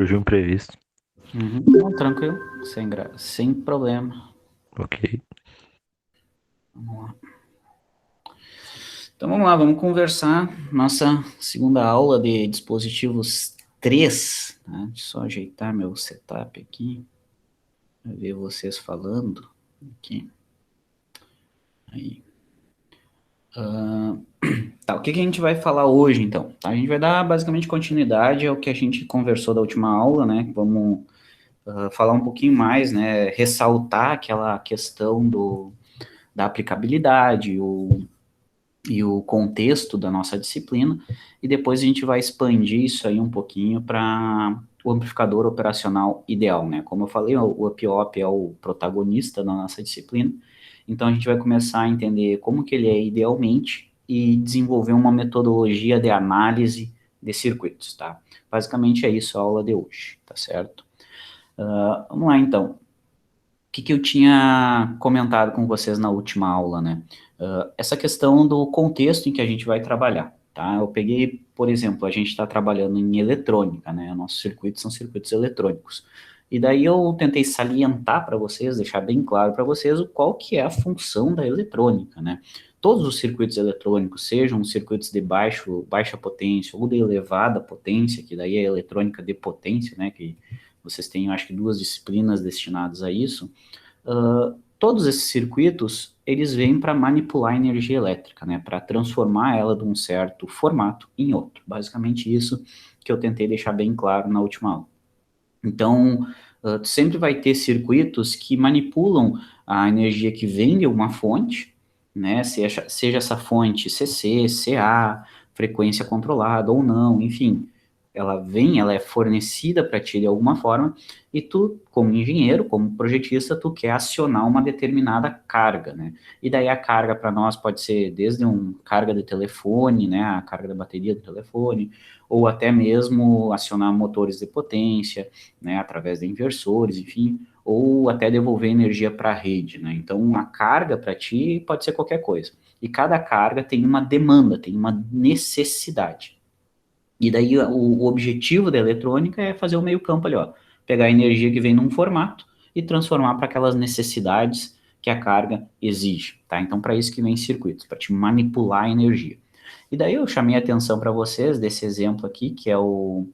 Surgiu um imprevisto. Não, tranquilo, sem problema. Ok. Vamos lá. Então vamos lá, vamos conversar. Nossa segunda aula de dispositivos 3. Tá? Deixa eu só ajeitar meu setup aqui, para ver vocês falando. Aqui. Aí. Tá, o que que a gente vai falar hoje, então? A gente vai dar basicamente continuidade ao que a gente conversou da última aula, né? Vamos falar um pouquinho mais, né? Ressaltar aquela questão da aplicabilidade, e o contexto da nossa disciplina, e depois a gente vai expandir isso aí um pouquinho para o amplificador operacional ideal, né? Como eu falei, o UpOp é o protagonista da nossa disciplina, então a gente vai começar a entender como que ele é idealmente e desenvolver uma metodologia de análise de circuitos, tá? Basicamente é isso a aula de hoje, tá certo? Vamos lá, então. O que eu tinha comentado com vocês na última aula, né? Essa questão do contexto em que a gente vai trabalhar, tá? Eu peguei, por exemplo, a gente está trabalhando em eletrônica, né? Nossos circuitos são circuitos eletrônicos. E daí eu tentei salientar para vocês, deixar bem claro para vocês qual que é a função da eletrônica, né? Todos os circuitos eletrônicos, sejam circuitos de baixa potência ou de elevada potência, que daí é a eletrônica de potência, né? Que vocês têm, acho que, duas disciplinas destinadas a isso. Todos esses circuitos, eles vêm para manipular a energia elétrica, né, para transformar ela de um certo formato em outro. Basicamente isso que eu tentei deixar bem claro na última aula. Então, sempre vai ter circuitos que manipulam a energia que vem de uma fonte, né, seja essa fonte CC, CA, frequência controlada ou não, enfim, ela é fornecida para ti de alguma forma, e tu, como engenheiro, como projetista, tu quer acionar uma determinada carga, né? E daí a carga para nós pode ser desde uma carga de telefone, né, a carga da bateria do telefone, ou até mesmo acionar motores de potência, né, através de inversores, enfim, ou até devolver energia para a rede, né? Então a carga para ti pode ser qualquer coisa. E cada carga tem uma demanda, tem uma necessidade. E daí o objetivo da eletrônica é fazer o meio campo ali, ó, pegar a energia que vem num formato e transformar para aquelas necessidades que a carga exige, tá? Então, para isso que vem circuitos, para te manipular a energia. E daí eu chamei a atenção para vocês desse exemplo aqui, que é um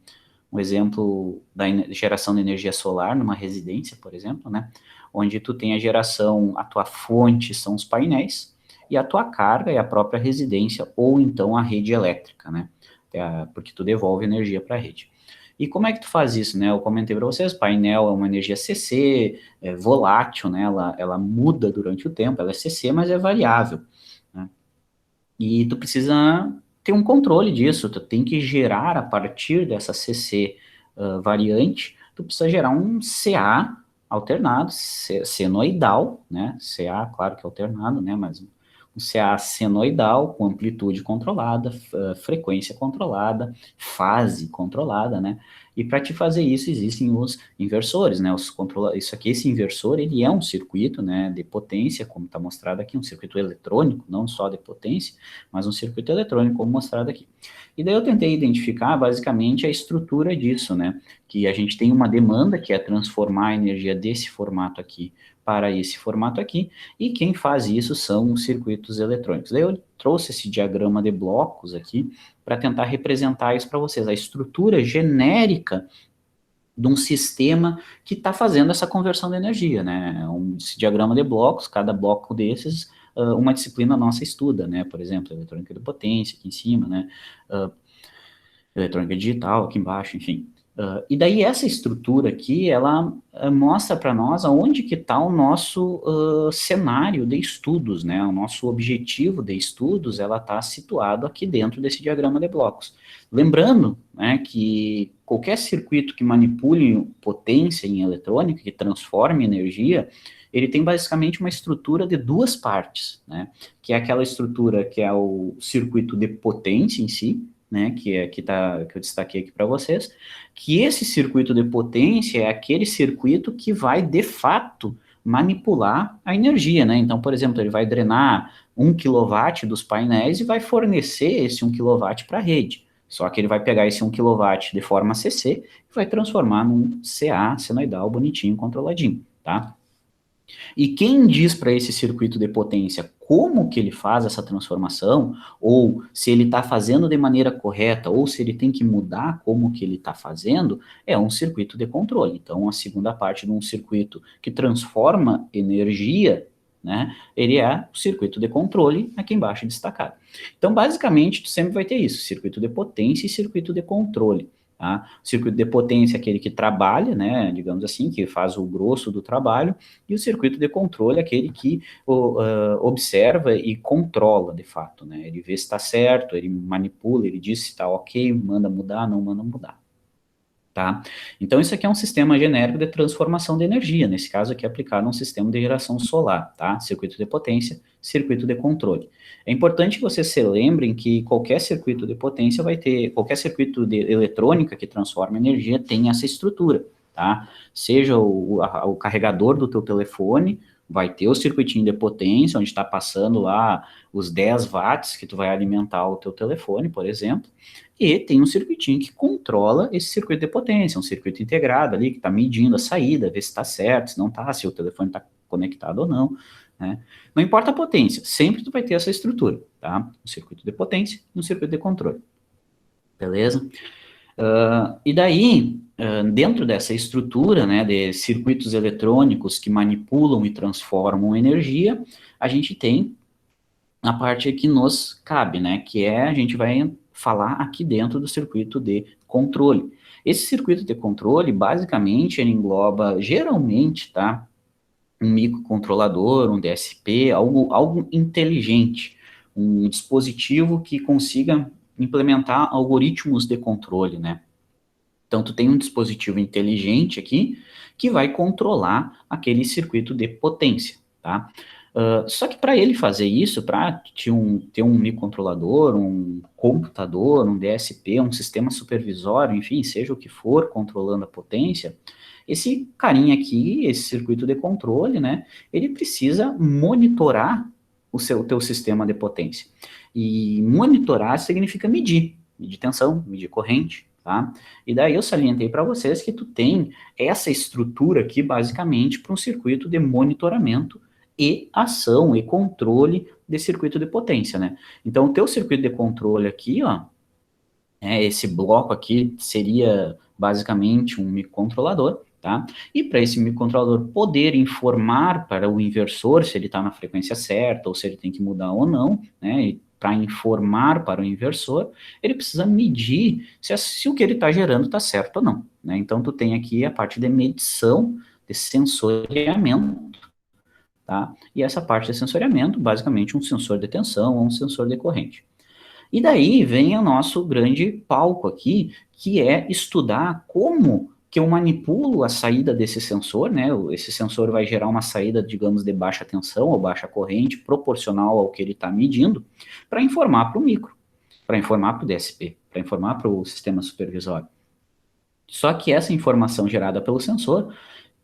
exemplo da geração de energia solar numa residência, por exemplo, né? Onde tu tem a geração, a tua fonte são os painéis, e a tua carga é a própria residência, ou então a rede elétrica, né? Porque tu devolve energia para a rede. E como é que tu faz isso, né? Eu comentei para vocês, painel é uma energia CC, é volátil, né? Ela muda durante o tempo, ela é CC, mas é variável, né? E tu precisa ter um controle disso, tu tem que gerar a partir dessa CC variante, tu precisa gerar um CA alternado, senoidal, né? CA, claro que é alternado, né? Mas um CA senoidal com amplitude controlada, frequência controlada, fase controlada, né? E para te fazer isso existem os inversores, né? Isso aqui, esse inversor, ele é um circuito, né, de potência, como está mostrado aqui, um circuito eletrônico, não só de potência, mas um circuito eletrônico, como mostrado aqui. E daí eu tentei identificar basicamente a estrutura disso, né? Que a gente tem uma demanda que é transformar a energia desse formato aqui para esse formato aqui, e quem faz isso são os circuitos eletrônicos. Daí eu trouxe esse diagrama de blocos aqui para tentar representar isso para vocês, a estrutura genérica de um sistema que está fazendo essa conversão de energia, né? Esse diagrama de blocos, cada bloco desses, uma disciplina nossa estuda, né? Por exemplo, eletrônica de potência aqui em cima, né? Eletrônica digital aqui embaixo, enfim. E daí essa estrutura aqui, ela mostra para nós aonde que está o nosso cenário de estudos, né? O nosso objetivo de estudos, ela está situado aqui dentro desse diagrama de blocos. Lembrando, né, que qualquer circuito que manipule potência em eletrônica, que transforme energia, ele tem basicamente uma estrutura de duas partes, né? Que é aquela estrutura que é o circuito de potência em si, né, que eu destaquei aqui para vocês, que esse circuito de potência é aquele circuito que vai, de fato, manipular a energia, né? Então, por exemplo, ele vai drenar 1 kW dos painéis e vai fornecer esse 1 kW para a rede, Só que ele vai pegar esse 1 kW de forma CC e vai transformar num CA senoidal bonitinho, controladinho, tá? E quem diz para esse circuito de potência como que ele faz essa transformação, ou se ele está fazendo de maneira correta, ou se ele tem que mudar como que ele está fazendo, é um circuito de controle. Então, a segunda parte de um circuito que transforma energia, né, ele é o circuito de controle, aqui embaixo destacado. Então, basicamente, tu sempre vai ter isso, circuito de potência e circuito de controle. Tá? O circuito de potência é aquele que trabalha, né, digamos assim, que faz o grosso do trabalho, e o circuito de controle é aquele que observa e controla, de fato, né? Ele vê se está certo, ele manipula, ele diz se está ok, manda mudar, não manda mudar. Tá? Então, isso aqui é um sistema genérico de transformação de energia, nesse caso aqui aplicado a um sistema de geração solar, tá? Circuito de potência, circuito de controle. É importante que vocês se lembrem que qualquer circuito de potência vai ter, qualquer circuito de eletrônica que transforma energia tem essa estrutura, tá? Seja o carregador do teu telefone, vai ter o circuitinho de potência, onde está passando lá os 10 watts que tu vai alimentar o teu telefone, por exemplo, e tem um circuitinho que controla esse circuito de potência, um circuito integrado ali, que está medindo a saída, ver se está certo, se não está, se o telefone está conectado ou não, né? Não importa a potência, sempre tu vai ter essa estrutura, tá? Um circuito de potência e um circuito de controle. Beleza? E daí, dentro dessa estrutura, né, de circuitos eletrônicos que manipulam e transformam energia, a gente tem a parte que nos cabe, né, que é, a gente vai falar aqui dentro do circuito de controle. Esse circuito de controle, basicamente, ele engloba, geralmente, tá, um microcontrolador, um DSP, algo inteligente, um dispositivo que consiga implementar algoritmos de controle, né. Então, tu tem um dispositivo inteligente aqui que vai controlar aquele circuito de potência, tá? Só que para ele fazer isso, para ter um microcontrolador, um computador, um DSP, um sistema supervisório, enfim, seja o que for, controlando a potência, esse carinha aqui, esse circuito de controle, né, ele precisa monitorar o teu sistema de potência. E monitorar significa medir tensão, medir corrente, tá? E daí eu salientei para vocês que tu tem essa estrutura aqui, basicamente, para um circuito de monitoramento e ação e controle de circuito de potência, né? Então, o teu circuito de controle aqui, ó, esse bloco aqui seria basicamente um microcontrolador, tá? E para esse microcontrolador poder informar para o inversor se ele está na frequência certa ou se ele tem que mudar ou não, né? Para informar para o inversor, ele precisa medir se o que ele está gerando está certo ou não, né? Então, tu tem aqui a parte de medição, de sensoriamento, tá? E essa parte de sensoriamento, basicamente um sensor de tensão ou um sensor de corrente. E daí vem o nosso grande palco aqui, que é estudar como que eu manipulo a saída desse sensor, né? Esse sensor vai gerar uma saída, digamos, de baixa tensão ou baixa corrente, proporcional ao que ele está medindo, para informar para o micro, para informar para o DSP, para informar para o sistema supervisório. Só que essa informação gerada pelo sensor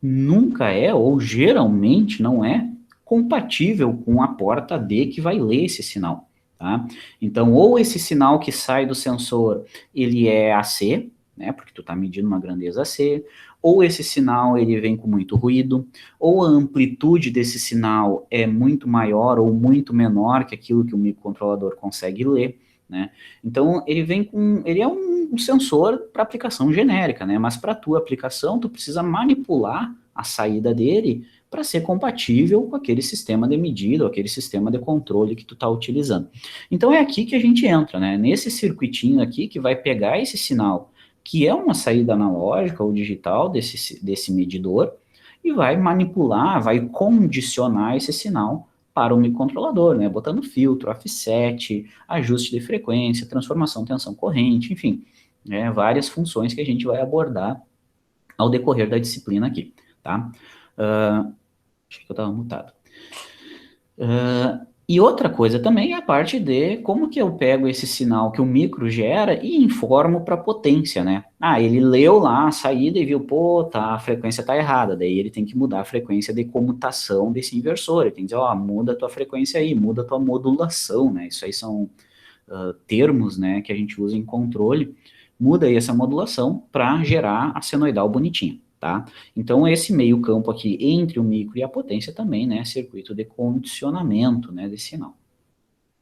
nunca é, ou geralmente não é, compatível com a porta D que vai ler esse sinal. Tá? Então, ou esse sinal que sai do sensor, ele é AC, né, porque tu está medindo uma grandeza AC, ou esse sinal ele vem com muito ruído, ou a amplitude desse sinal é muito maior ou muito menor que aquilo que o microcontrolador consegue ler, né? Então, ele é um sensor para aplicação genérica, né? Mas para a tua aplicação, tu precisa manipular a saída dele para ser compatível com aquele sistema de medida, ou aquele sistema de controle que tu está utilizando. Então é aqui que a gente entra, né? Nesse circuitinho aqui que vai pegar esse sinal, que é uma saída analógica ou digital desse medidor, e vai manipular, vai condicionar esse sinal para o microcontrolador, né? Botando filtro, offset, ajuste de frequência, transformação, tensão, corrente, enfim, né? Várias funções que a gente vai abordar ao decorrer da disciplina aqui, tá? Acho que eu estava mutado. E outra coisa também é a parte de como que eu pego esse sinal que o micro gera e informo para a potência, né? Ah, ele leu lá a saída e viu, pô, tá, a frequência tá errada, daí ele tem que mudar a frequência de comutação desse inversor, ele tem que dizer, ó, muda a tua frequência aí, muda a tua modulação, né? Isso aí são termos, né, que a gente usa em controle, muda aí essa modulação para gerar a senoidal bonitinha, tá? Então, esse meio campo aqui entre o micro e a potência também, né, é circuito de condicionamento, né, desse sinal.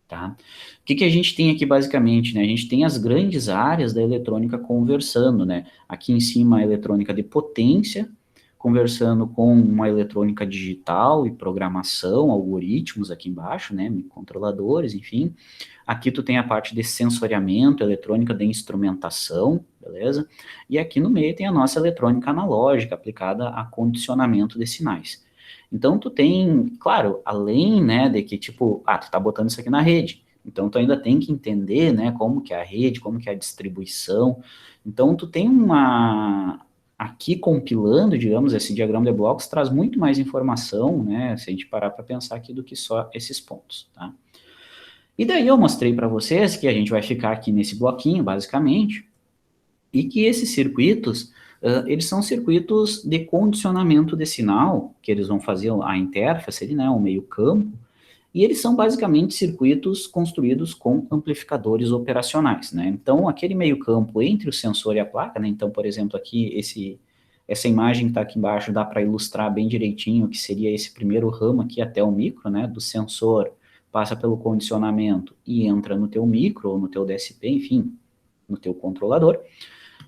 Tá? O que a gente tem aqui basicamente, né? A gente tem as grandes áreas da eletrônica conversando, né? Aqui em cima a eletrônica de potência, conversando com uma eletrônica digital e programação, algoritmos aqui embaixo, né? Controladores, enfim. Aqui tu tem a parte de sensoriamento, eletrônica de instrumentação, beleza? E aqui no meio tem a nossa eletrônica analógica, aplicada a condicionamento de sinais. Então, tu tem, claro, além, né, de que, tipo, tu tá botando isso aqui na rede, então tu ainda tem que entender, né, como que é a rede, como que é a distribuição. Então, tu tem aqui compilando, digamos, esse diagrama de blocos, traz muito mais informação, né, se a gente parar para pensar aqui, do que só esses pontos, tá? E daí eu mostrei para vocês que a gente vai ficar aqui nesse bloquinho, basicamente, e que esses circuitos, eles são circuitos de condicionamento de sinal, que eles vão fazer a interface ali, né, o meio campo, e eles são basicamente circuitos construídos com amplificadores operacionais, né? Então, aquele meio campo entre o sensor e a placa, né? Então, por exemplo, aqui, essa imagem que está aqui embaixo dá para ilustrar bem direitinho o que seria esse primeiro ramo aqui até o micro, né? Do sensor, passa pelo condicionamento e entra no teu micro ou no teu DSP, enfim, no teu controlador.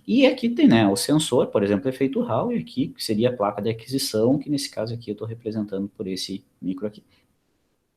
E aqui tem, né, o sensor, por exemplo, efeito Hall, e aqui que seria a placa de aquisição, que nesse caso aqui eu estou representando por esse micro aqui.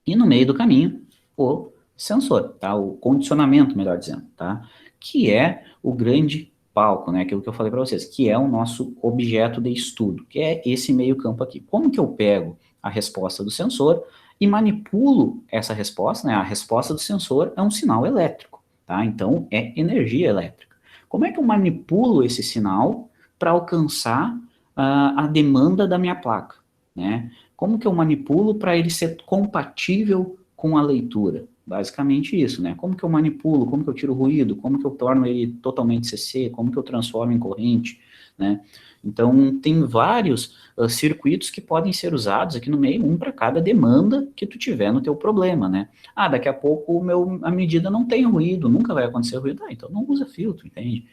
E no meio do caminho, o sensor, tá? O condicionamento, melhor dizendo, tá? Que é o grande palco, né? Aquilo que eu falei para vocês, que é o nosso objeto de estudo, que é esse meio campo aqui. Como que eu pego a resposta do sensor e manipulo essa resposta, né? A resposta do sensor é um sinal elétrico, tá? Então, é energia elétrica. Como é que eu manipulo esse sinal para alcançar a demanda da minha placa, né? Como que eu manipulo para ele ser compatível com a leitura? Basicamente isso, né? Como que eu manipulo, como que eu tiro o ruído, como que eu torno ele totalmente CC, como que eu transformo em corrente, né? Então, tem vários circuitos que podem ser usados aqui no meio, um para cada demanda que tu tiver no teu problema, né? Daqui a pouco a medida não tem ruído, nunca vai acontecer ruído, então não usa filtro, entende?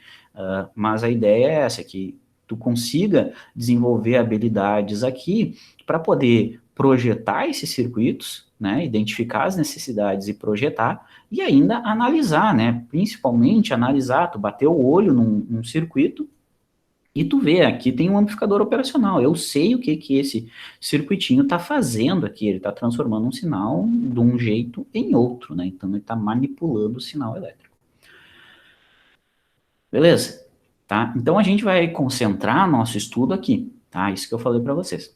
Mas a ideia é essa, que tu consiga desenvolver habilidades aqui para poder projetar esses circuitos, né, identificar as necessidades e projetar, e ainda analisar, né, principalmente analisar, tu bater o olho num circuito e tu vê, aqui tem um amplificador operacional, eu sei o que esse circuitinho está fazendo aqui, ele está transformando um sinal de um jeito em outro, né, então ele está manipulando o sinal elétrico. Beleza? Tá? Então a gente vai concentrar nosso estudo aqui, tá? Isso que eu falei para vocês.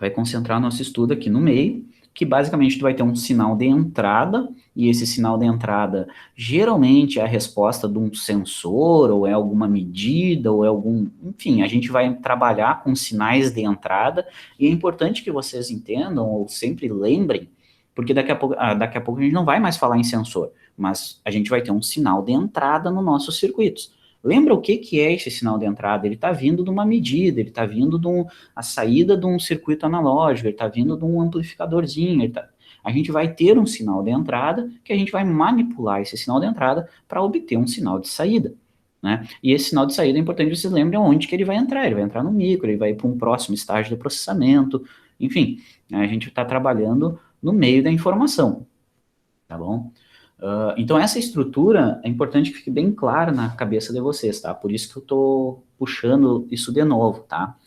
Vai concentrar nosso estudo aqui no meio, que basicamente tu vai ter um sinal de entrada, e esse sinal de entrada geralmente é a resposta de um sensor, ou é alguma medida, ou é algum... Enfim, a gente vai trabalhar com sinais de entrada, e é importante que vocês entendam, ou sempre lembrem, porque daqui a pouco a gente não vai mais falar em sensor, mas a gente vai ter um sinal de entrada nos nossos circuitos. Lembra o que é esse sinal de entrada? Ele está vindo de uma medida, ele está vindo a saída de um circuito analógico, ele está vindo de um amplificadorzinho. A gente vai ter um sinal de entrada que a gente vai manipular esse sinal de entrada para obter um sinal de saída. Né? E esse sinal de saída é importante que vocês lembrem onde que ele vai entrar. Ele vai entrar no micro, ele vai para um próximo estágio de processamento. Enfim, a gente está trabalhando no meio da informação. Tá bom? Então, essa estrutura é importante que fique bem clara na cabeça de vocês, tá? Por isso que eu estou puxando isso de novo, tá?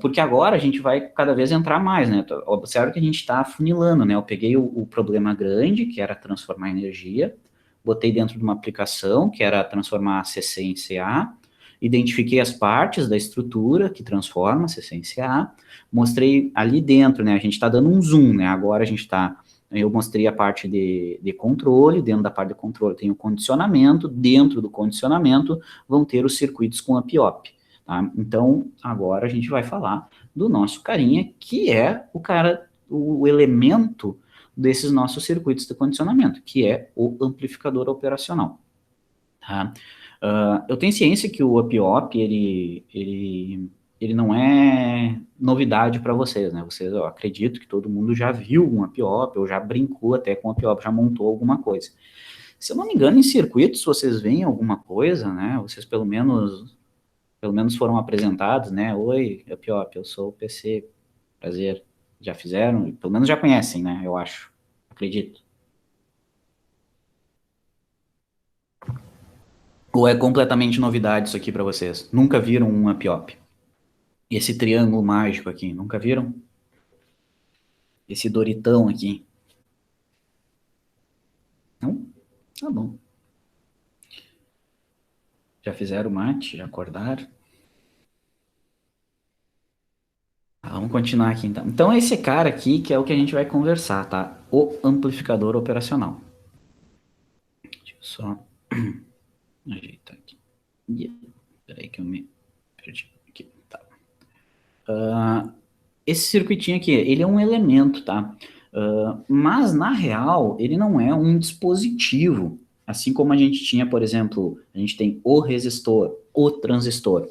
Porque agora a gente vai cada vez entrar mais, né? Observe que a gente está afunilando, né? Eu peguei o problema grande, que era transformar energia, botei dentro de uma aplicação, que era transformar CC em CA, identifiquei as partes da estrutura que transforma CC em CA, mostrei ali dentro, né? A gente está dando um zoom, né? Agora a gente está... Eu mostrei a parte de controle, dentro da parte de controle tem o condicionamento, dentro do condicionamento vão ter os circuitos com a PIOP. Tá? Então, agora a gente vai falar do nosso carinha, que é o elemento desses nossos circuitos de condicionamento, que é o amplificador operacional. Tá? Eu tenho ciência que o UP-OP, ele não é novidade para vocês, né? Eu acredito que todo mundo já viu um UP-OP, ou já brincou até com o UP-OP, já montou alguma coisa. Se eu não me engano, em circuitos, vocês veem alguma coisa, né? Vocês pelo menos foram apresentados, né? Oi, é Piop, eu sou o PC, prazer. Já fizeram? Pelo menos já conhecem, né? Eu acho, acredito. Ou é completamente novidade isso aqui para vocês? Nunca viram um Apiop? Esse triângulo mágico aqui, nunca viram? Esse Doritão aqui? Não? Tá bom. Já fizeram mate? Já acordaram? Tá, vamos continuar aqui então. Então, esse cara aqui que é o que a gente vai conversar, tá? O amplificador operacional. Deixa eu só ajeitar aqui. Peraí que eu me perdi aqui. Tá. Esse circuitinho aqui, ele é um elemento, tá? Mas, na real, ele não é um dispositivo. Assim como a gente tinha, por exemplo, a gente tem o resistor, o transistor.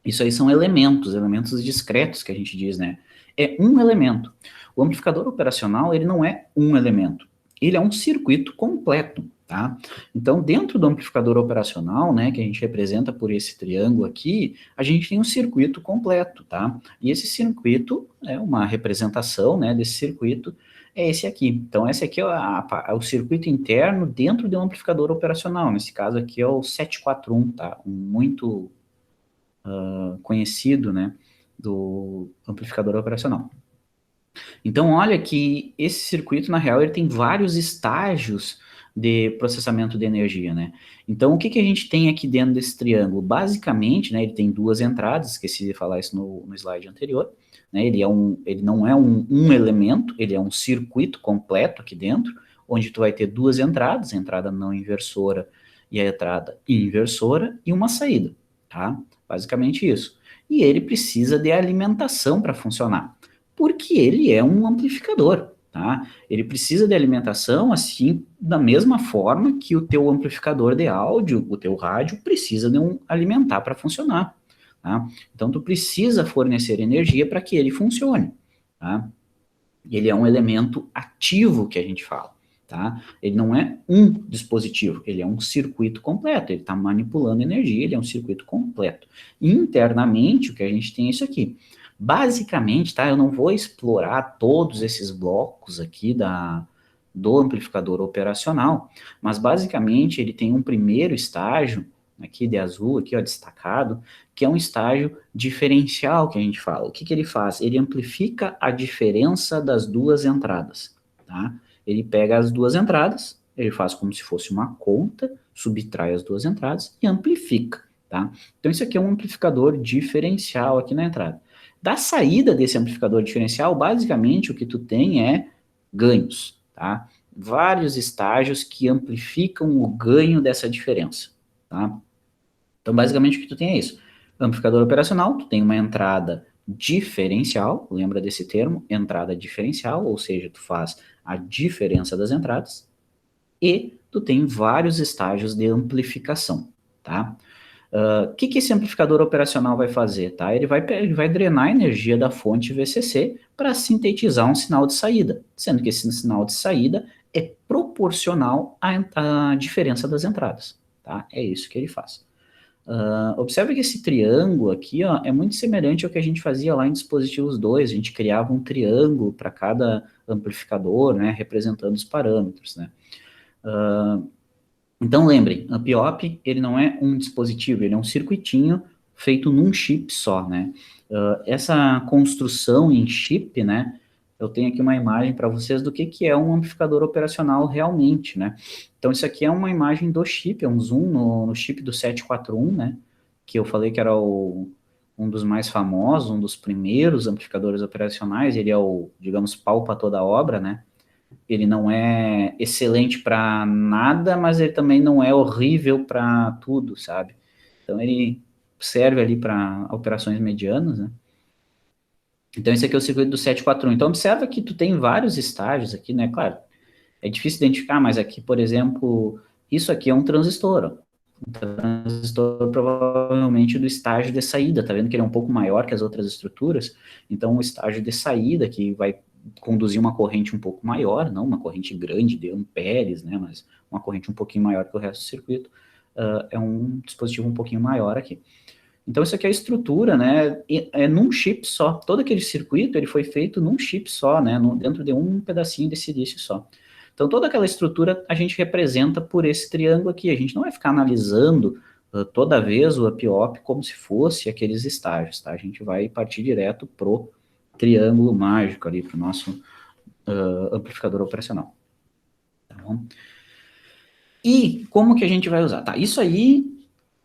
Isso aí são elementos discretos que a gente diz, né? É um elemento. O amplificador operacional, ele não é um elemento. Ele é um circuito completo, tá? Então, dentro do amplificador operacional, né, que a gente representa por esse triângulo aqui, a gente tem um circuito completo, tá? E esse circuito é uma representação, né, desse circuito, é esse aqui. Então, esse aqui é o circuito interno dentro de um amplificador operacional. Nesse caso aqui é o 741, tá? Um muito conhecido, né, do amplificador operacional. Então, olha que esse circuito, na real, ele tem vários estágios de processamento de energia, né? Então, o que que a gente tem aqui dentro desse triângulo? Basicamente, né, ele tem duas entradas, esqueci de falar isso no slide anterior, né? Ele não é um elemento, ele é um circuito completo aqui dentro, onde tu vai ter duas entradas, a entrada não inversora e a entrada inversora, e uma saída, tá? Basicamente isso. E ele precisa de alimentação para funcionar, porque ele é um amplificador, tá? Ele precisa de alimentação, assim, da mesma forma que o teu amplificador de áudio, o teu rádio, precisa de um alimentar para funcionar, tá? Então, tu precisa fornecer energia para que ele funcione, tá? Ele é um elemento ativo que a gente fala, tá? Ele não é um dispositivo, ele é um circuito completo, ele está manipulando energia, ele é um circuito completo. Internamente, o que a gente tem é isso aqui. Basicamente, tá? Eu não vou explorar todos esses blocos aqui do amplificador operacional, mas basicamente ele tem um primeiro estágio, aqui de azul, aqui ó, destacado, que é um estágio diferencial que a gente fala. O que que ele faz? Ele amplifica a diferença das duas entradas, tá? Ele pega as duas entradas, ele faz como se fosse uma conta, subtrai as duas entradas e amplifica, tá? Então isso aqui é um amplificador diferencial aqui na entrada. Da saída desse amplificador diferencial, basicamente o que tu tem é ganhos, tá? Vários estágios que amplificam o ganho dessa diferença, tá? Então, basicamente, o que tu tem é isso. Amplificador operacional, tu tem uma entrada diferencial, lembra desse termo? Entrada diferencial, ou seja, tu faz a diferença das entradas, e tu tem vários estágios de amplificação, tá? O que que esse amplificador operacional vai fazer, tá? Ele vai drenar a energia da fonte VCC para sintetizar um sinal de saída, sendo que esse sinal de saída é proporcional à diferença das entradas, tá? É isso que ele faz. Observe que esse triângulo aqui, ó, é muito semelhante ao que a gente fazia lá em dispositivos 2. A gente criava um triângulo para cada amplificador, né, representando os parâmetros, né. Então lembrem, a PIOP, ele não é um dispositivo, ele é um circuitinho feito num chip só, né. Essa construção em chip, né, eu tenho aqui uma imagem para vocês do que é um amplificador operacional realmente, né. Então, isso aqui é uma imagem do chip, é um zoom no chip do 741, né, que eu falei que era um dos mais famosos, um dos primeiros amplificadores operacionais, ele é o, digamos, pau para toda obra, né. Ele não é excelente para nada, mas ele também não é horrível para tudo, sabe. Então, ele serve ali para operações medianas, né. Então, esse aqui é o circuito do 741. Então, observa que tu tem vários estágios aqui, né? Claro, é difícil identificar, mas aqui, por exemplo, isso aqui é um transistor, ó. Um transistor provavelmente do estágio de saída, tá vendo que ele é um pouco maior que as outras estruturas? Então, o estágio de saída, que vai conduzir uma corrente um pouco maior, não uma corrente grande de amperes, né, mas uma corrente um pouquinho maior que o resto do circuito, é um dispositivo um pouquinho maior aqui. Então, isso aqui é a estrutura, né, é num chip só. Todo aquele circuito, ele foi feito num chip só, né, dentro de um pedacinho de silício só. Então, toda aquela estrutura a gente representa por esse triângulo aqui. A gente não vai ficar analisando toda vez o up-op como se fosse aqueles estágios, tá? A gente vai partir direto pro triângulo mágico ali, pro nosso amplificador operacional. Tá bom? E como que a gente vai usar? Tá, isso aí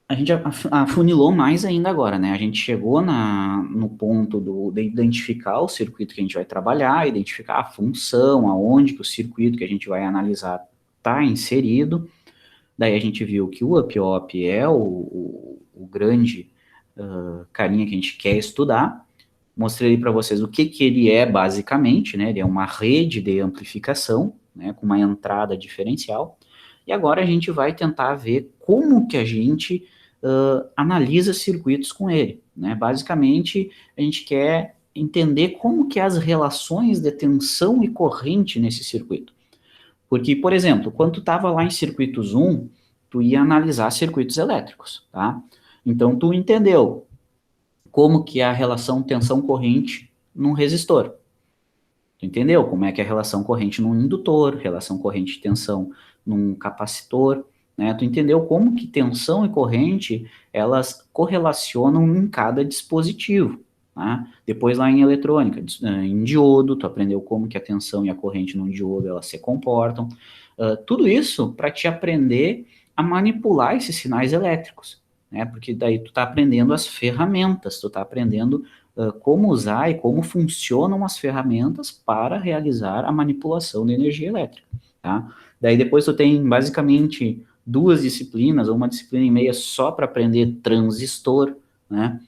a gente afunilou mais ainda agora, né? A gente chegou no ponto de identificar o circuito que a gente vai trabalhar, identificar a função, aonde que o circuito que a gente vai analisar está inserido. Daí a gente viu que o up-op é o grande carinha que a gente quer estudar. Mostrei para vocês o que ele é basicamente, né? Ele é uma rede de amplificação, né? Com uma entrada diferencial. E agora a gente vai tentar ver como que a gente analisa circuitos com ele, né? Basicamente, a gente quer entender como que é as relações de tensão e corrente nesse circuito. Porque, por exemplo, quando tu estava lá em circuitos 1, tu ia analisar circuitos elétricos, tá? Então, tu entendeu como que é a relação tensão-corrente num resistor. Tu entendeu como é que é a relação corrente num indutor, relação corrente-tensão num capacitor, né? Tu entendeu como que tensão e corrente, elas correlacionam em cada dispositivo, tá? Depois lá em eletrônica, em diodo, tu aprendeu como que a tensão e a corrente num diodo, elas se comportam. Tudo isso para te aprender a manipular esses sinais elétricos, né? Porque daí tu tá aprendendo as ferramentas, tu tá aprendendo como usar e como funcionam as ferramentas para realizar a manipulação de energia elétrica, tá? Daí depois tu tem basicamente duas disciplinas, ou uma disciplina e meia só para aprender transistor, né?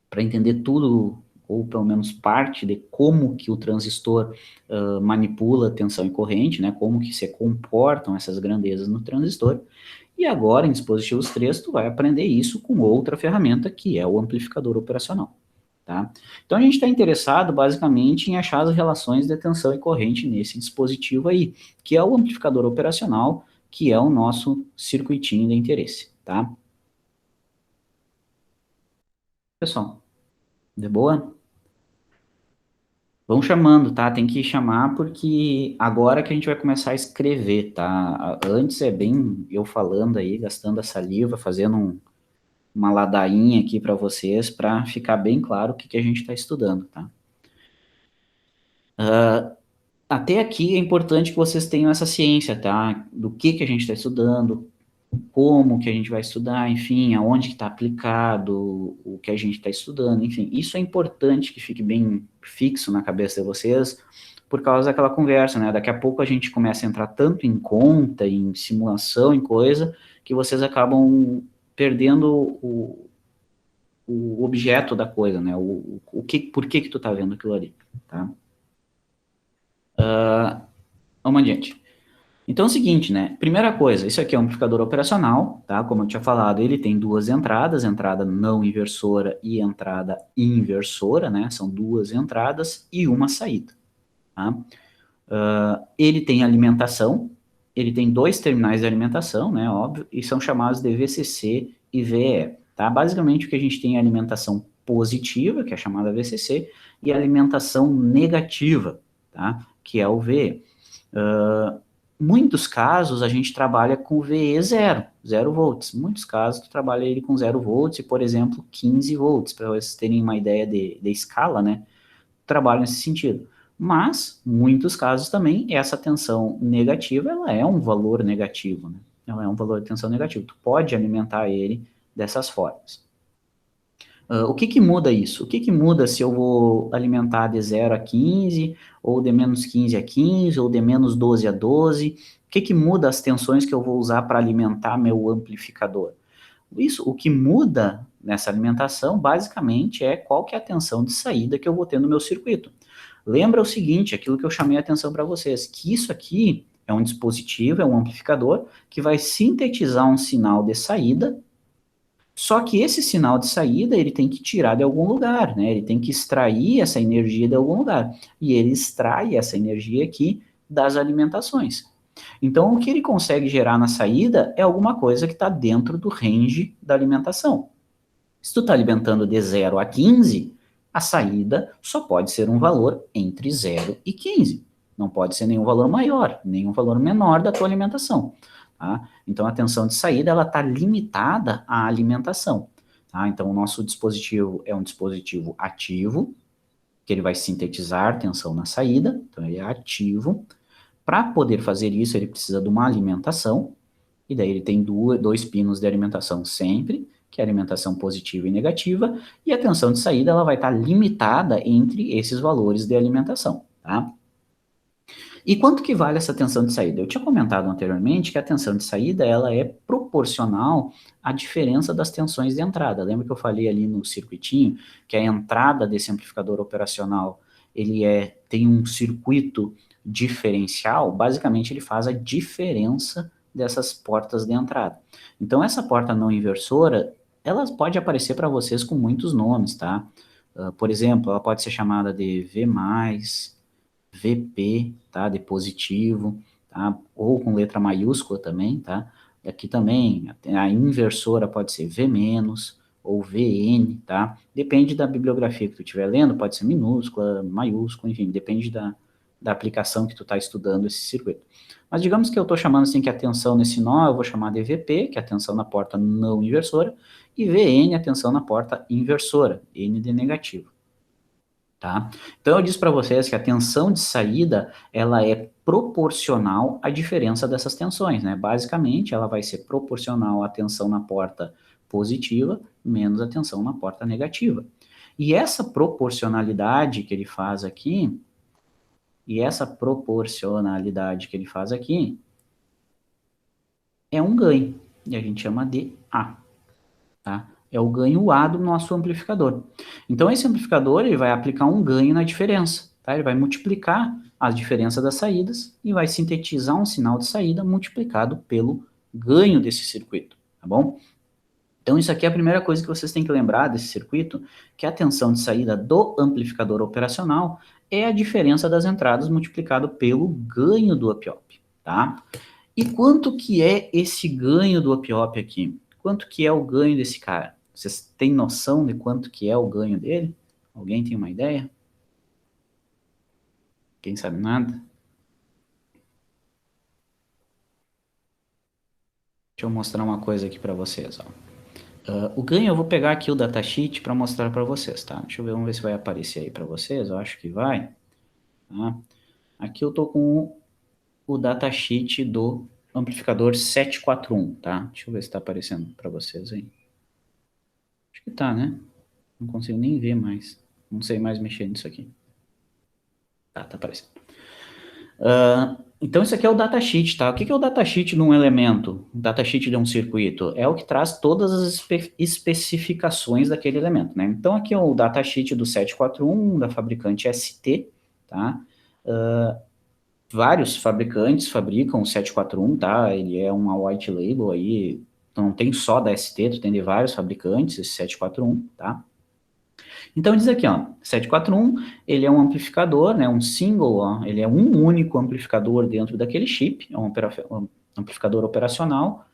Para entender tudo, ou pelo menos parte de como que o transistor manipula tensão e corrente, né? Como que se comportam essas grandezas no transistor. E agora, em dispositivos 3, tu vai aprender isso com outra ferramenta, que é o amplificador operacional. Tá? Então, a gente está interessado, basicamente, em achar as relações de tensão e corrente nesse dispositivo aí, que é o amplificador operacional, que é o nosso circuitinho de interesse, tá? Pessoal, de boa? Vão chamando, tá? Tem que chamar porque agora que a gente vai começar a escrever, tá? Antes é bem eu falando aí, gastando a saliva, fazendo uma ladainha aqui para vocês, para ficar bem claro o que, que a gente está estudando, tá? Até aqui é importante que vocês tenham essa ciência, tá? Do que a gente está estudando, como que a gente vai estudar, enfim, aonde que está aplicado o que a gente está estudando, enfim. Isso é importante que fique bem fixo na cabeça de vocês, por causa daquela conversa, né? Daqui a pouco a gente começa a entrar tanto em conta, em simulação, em coisa, que vocês acabam perdendo o objeto da coisa, né? Por que tu tá vendo aquilo ali, tá? Vamos adiante. Então é o seguinte, né? Primeira coisa, isso aqui é um amplificador operacional, tá? Como eu tinha falado, ele tem duas entradas, entrada não inversora e entrada inversora, né? São duas entradas e uma saída, tá? Ele tem alimentação, ele tem dois terminais de alimentação, né? Óbvio, e são chamados de VCC e VE, tá? Basicamente o que a gente tem é alimentação positiva, que é chamada VCC, e alimentação negativa, tá? Que é o VE. Muitos casos a gente trabalha com VE zero volts. Muitos casos tu trabalha ele com 0 volts e, por exemplo, 15 volts, para vocês terem uma ideia de escala, né? Trabalho nesse sentido. Mas, muitos casos também, essa tensão negativa, ela é um valor negativo, né? Ela é um valor de tensão negativo. Tu pode alimentar ele dessas formas. O que que muda isso? O que que muda se eu vou alimentar de 0 a 15, ou de menos 15 a 15, ou de menos 12 a 12? O que que muda as tensões que eu vou usar para alimentar meu amplificador? Isso, o que muda nessa alimentação, basicamente, é qual que é a tensão de saída que eu vou ter no meu circuito. Lembra o seguinte, aquilo que eu chamei a atenção para vocês, que isso aqui é um dispositivo, é um amplificador, que vai sintetizar um sinal de saída Só que esse sinal de saída, ele tem que tirar de algum lugar, né? Ele tem que extrair essa energia de algum lugar. E ele extrai essa energia aqui das alimentações. Então, o que ele consegue gerar na saída é alguma coisa que está dentro do range da alimentação. Se tu está alimentando de 0 a 15, a saída só pode ser um valor entre 0 e 15. Não pode ser nenhum valor maior, nenhum valor menor da tua alimentação. Tá? Então, a tensão de saída ela está limitada à alimentação. Tá? Então, o nosso dispositivo é um dispositivo ativo, que ele vai sintetizar tensão na saída, então ele é ativo. Para poder fazer isso, ele precisa de uma alimentação, e daí ele tem dois pinos de alimentação sempre, que é a alimentação positiva e negativa, e a tensão de saída ela vai estar limitada entre esses valores de alimentação, tá? E quanto que vale essa tensão de saída? Eu tinha comentado anteriormente que a tensão de saída ela é proporcional à diferença das tensões de entrada. Lembra que eu falei ali no circuitinho que a entrada desse amplificador operacional ele tem um circuito diferencial? Basicamente ele faz a diferença dessas portas de entrada. Então essa porta não inversora ela pode aparecer para vocês com muitos nomes, tá? Por exemplo, ela pode ser chamada de V+, VP, tá? De positivo, tá? Ou com letra maiúscula também, tá? Aqui também, a inversora pode ser V- ou VN, tá? Depende da bibliografia que tu estiver lendo, pode ser minúscula, maiúscula, enfim, depende da aplicação que tu está estudando esse circuito. Mas digamos que eu estou chamando assim que a tensão nesse nó, eu vou chamar de VP, que é a tensão na porta não inversora, e VN, a tensão na porta inversora, N de negativo. Tá? Então eu disse para vocês que a tensão de saída ela é proporcional à diferença dessas tensões, né? Basicamente, ela vai ser proporcional à tensão na porta positiva menos a tensão na porta negativa. E essa proporcionalidade que ele faz aqui, é um ganho, e a gente chama de A, tá? É o ganho A do nosso amplificador. Então, esse amplificador ele vai aplicar um ganho na diferença, tá? Ele vai multiplicar as diferenças das saídas e vai sintetizar um sinal de saída multiplicado pelo ganho desse circuito, tá bom? Então, isso aqui é a primeira coisa que vocês têm que lembrar desse circuito, que a tensão de saída do amplificador operacional é a diferença das entradas multiplicado pelo ganho do up-op, tá? E quanto que é esse ganho do up-op aqui? Quanto que é o ganho desse cara? Vocês têm noção de quanto que é o ganho dele? Alguém tem uma ideia? Quem sabe nada? Deixa eu mostrar uma coisa aqui para vocês, ó. O ganho, eu vou pegar aqui o datasheet para mostrar para vocês, tá? Deixa eu ver, vamos ver se vai aparecer aí para vocês, eu acho que vai. Tá? Aqui eu tô com o datasheet do amplificador 741, tá? Deixa eu ver se está aparecendo para vocês aí. Acho que tá, né? Não consigo nem ver mais. Não sei mais mexer nisso aqui. Tá aparecendo. Então, isso aqui é o datasheet, tá? O que é o datasheet de um elemento? O datasheet de um circuito? É o que traz todas as especificações daquele elemento, né? Então, aqui é o datasheet do 741, da fabricante ST, tá? Vários fabricantes fabricam o 741, tá? Ele é uma white label aí, não tem só da ST, tu tem de vários fabricantes, esse 741, tá? Então diz aqui, ó, 741, ele é um amplificador, né, um single, ó, ele é um único amplificador dentro daquele chip, é um amplificador operacional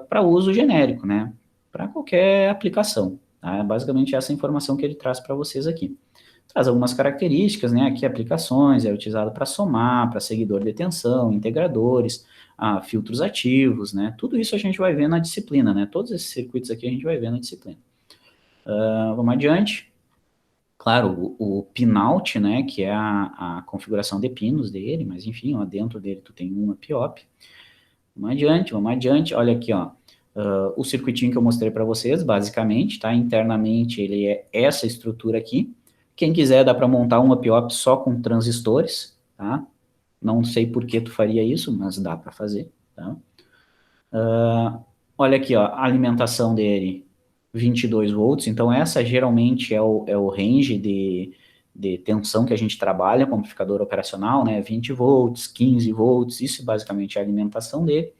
para uso genérico, né, para qualquer aplicação. Tá? É basicamente essa informação que ele traz para vocês aqui. Traz algumas características, né, aqui aplicações, é utilizado para somar, para seguidor de tensão, integradores, filtros ativos, né, tudo isso a gente vai ver na disciplina, né, todos esses circuitos aqui a gente vai ver na disciplina. Vamos adiante. Claro, o pinout, né, que é a configuração de pinos dele, mas enfim, ó, dentro dele tu tem uma PIOP. Vamos adiante. Olha aqui, ó, o circuitinho que eu mostrei para vocês, basicamente, tá? Internamente ele é essa estrutura aqui. Quem quiser dá para montar uma PIOP só com transistores, tá? Não sei por que tu faria isso, mas dá para fazer, tá? Olha aqui, ó, a alimentação dele, 22 volts, então essa geralmente é o range de tensão que a gente trabalha com o amplificador operacional, né, 20 volts, 15 volts, isso basicamente é a alimentação dele.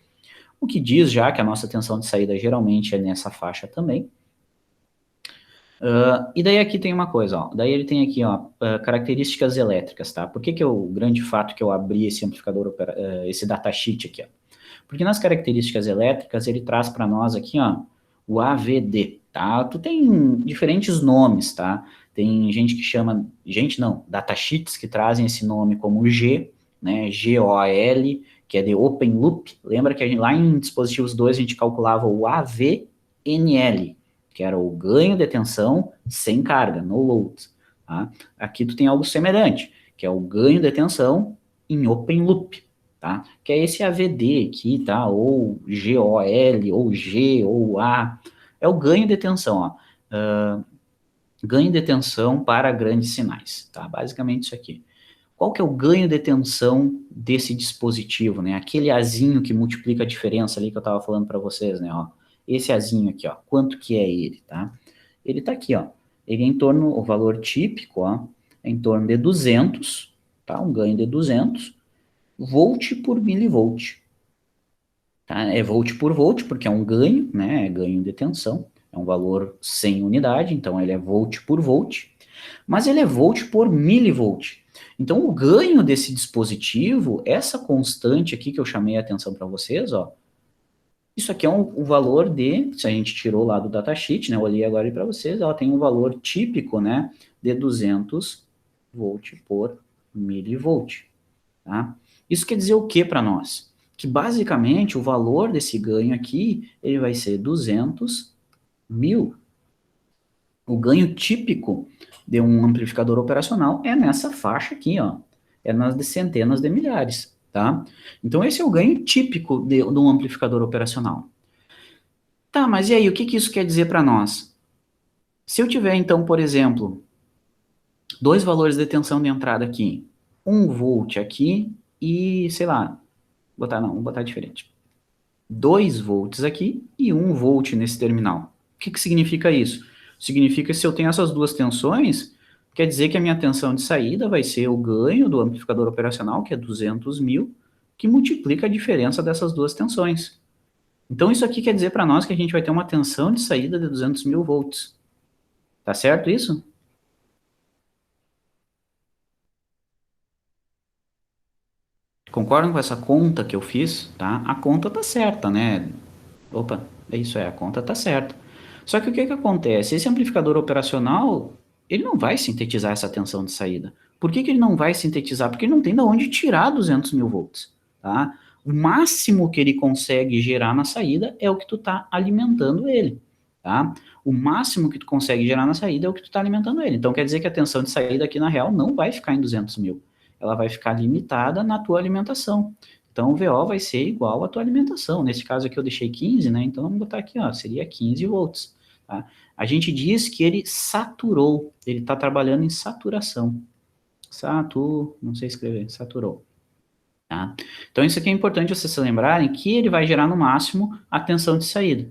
o que diz já que a nossa tensão de saída geralmente é nessa faixa também. E daí aqui tem uma coisa, ó, daí ele tem aqui, ó, características elétricas, tá? Por que é o grande fato que eu abri esse amplificador, esse datasheet aqui, ó? Porque nas características elétricas ele traz para nós aqui, ó, o AVD, tá? Tu tem diferentes nomes, tá? Tem gente que chama, datasheets que trazem esse nome como G, né, GOL, que é de Open Loop. Lembra que lá em dispositivos 2 a gente calculava o AVNL, que era o ganho de tensão sem carga, no load. Tá? Aqui tu tem algo semelhante, que é o ganho de tensão em open loop, tá? Que é esse AVD aqui, tá? Ou GOL, ou G, ou A. É o ganho de tensão, ó. Ganho de tensão para grandes sinais, tá? Basicamente isso aqui. Qual que é o ganho de tensão desse dispositivo, né? Aquele azinho que multiplica a diferença ali que eu estava falando para vocês, né? Ó, esse azinho aqui, ó, quanto que é ele, tá? Ele tá aqui, ó. Ele é em torno, o valor típico, ó, é em torno de 200, tá? Um ganho de 200 volt por milivolt, tá? É volt por volt, porque é um ganho, né? É ganho de tensão. É um valor sem unidade, então ele é volt por volt. Mas ele é volt por milivolt. Então, o ganho desse dispositivo, essa constante aqui que eu chamei a atenção para vocês, ó, isso aqui é o valor de, se a gente tirou lá do datasheet, né, eu olhei agora para vocês, ela tem um valor típico, né, de 200 volt por milivolt, tá? Isso quer dizer o que para nós? Que basicamente o valor desse ganho aqui, ele vai ser 200 mil. O ganho típico de um amplificador operacional é nessa faixa aqui, ó. É nas de centenas de milhares, tá? Então, esse é o ganho típico de um amplificador operacional. Tá, mas e aí, o que isso quer dizer para nós? Se eu tiver, então, por exemplo, dois valores de tensão de entrada aqui, 1 volt aqui e, sei lá, vou botar diferente. 2 volts aqui e 1 volt nesse terminal. O que significa isso? Significa que se eu tenho essas duas tensões, quer dizer que a minha tensão de saída vai ser o ganho do amplificador operacional, que é 200 mil, que multiplica a diferença dessas duas tensões. Então, isso aqui quer dizer para nós que a gente vai ter uma tensão de saída de 200 mil volts. Tá certo isso? Concordam com essa conta que eu fiz? Tá? A conta tá certa, né? Opa, é isso, a conta tá certa. Só que o que acontece? Esse amplificador operacional, ele não vai sintetizar essa tensão de saída. Por que ele não vai sintetizar? Porque ele não tem de onde tirar 200 mil volts, tá? O máximo que ele consegue gerar na saída é o que tu tá alimentando ele, tá? O máximo que tu consegue gerar na saída é o que tu tá alimentando ele. Então quer dizer que a tensão de saída aqui na real não vai ficar em 200 mil. Ela vai ficar limitada na tua alimentação. Então, o VO vai ser igual à tua alimentação. Nesse caso aqui eu deixei 15, né? Então, vamos botar aqui, ó, seria 15 volts. Tá? A gente diz que ele saturou. Ele está trabalhando em saturação. Não sei escrever, saturou. Tá? Então, isso aqui é importante vocês se lembrarem que ele vai gerar no máximo a tensão de saída.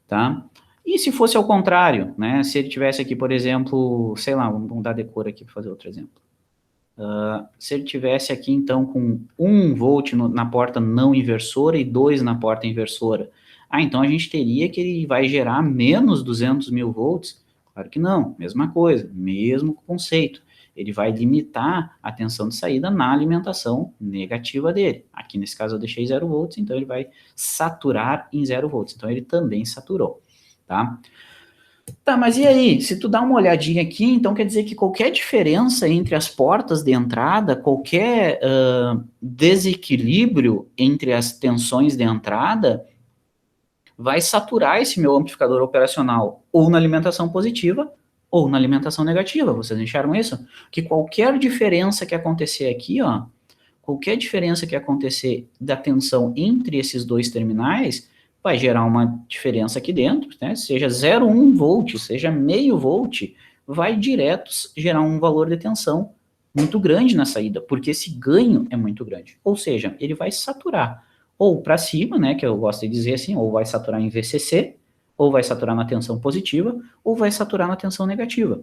Tá? E se fosse ao contrário, né? Se ele tivesse aqui, por exemplo, sei lá, vamos dar decor aqui para fazer outro exemplo. Se ele tivesse aqui, então, com 1 volt na porta não inversora e 2 na porta inversora, então a gente teria que ele vai gerar menos 200 mil volts? Claro que não, mesma coisa, mesmo conceito. Ele vai limitar a tensão de saída na alimentação negativa dele. Aqui nesse caso eu deixei 0 volts, então ele vai saturar em 0 volts. Então ele também saturou, tá? Tá, mas e aí? Se tu dá uma olhadinha aqui, então quer dizer que qualquer diferença entre as portas de entrada, qualquer desequilíbrio entre as tensões de entrada, vai saturar esse meu amplificador operacional ou na alimentação positiva ou na alimentação negativa. Vocês acharam isso? Que qualquer diferença que acontecer aqui, ó, qualquer diferença que acontecer da tensão entre esses dois terminais vai gerar uma diferença aqui dentro, né? Seja 0,1 volt, seja meio volt, vai direto gerar um valor de tensão muito grande na saída, porque esse ganho é muito grande. Ou seja, ele vai saturar ou para cima, né, que eu gosto de dizer assim, ou vai saturar em VCC, ou vai saturar na tensão positiva, ou vai saturar na tensão negativa.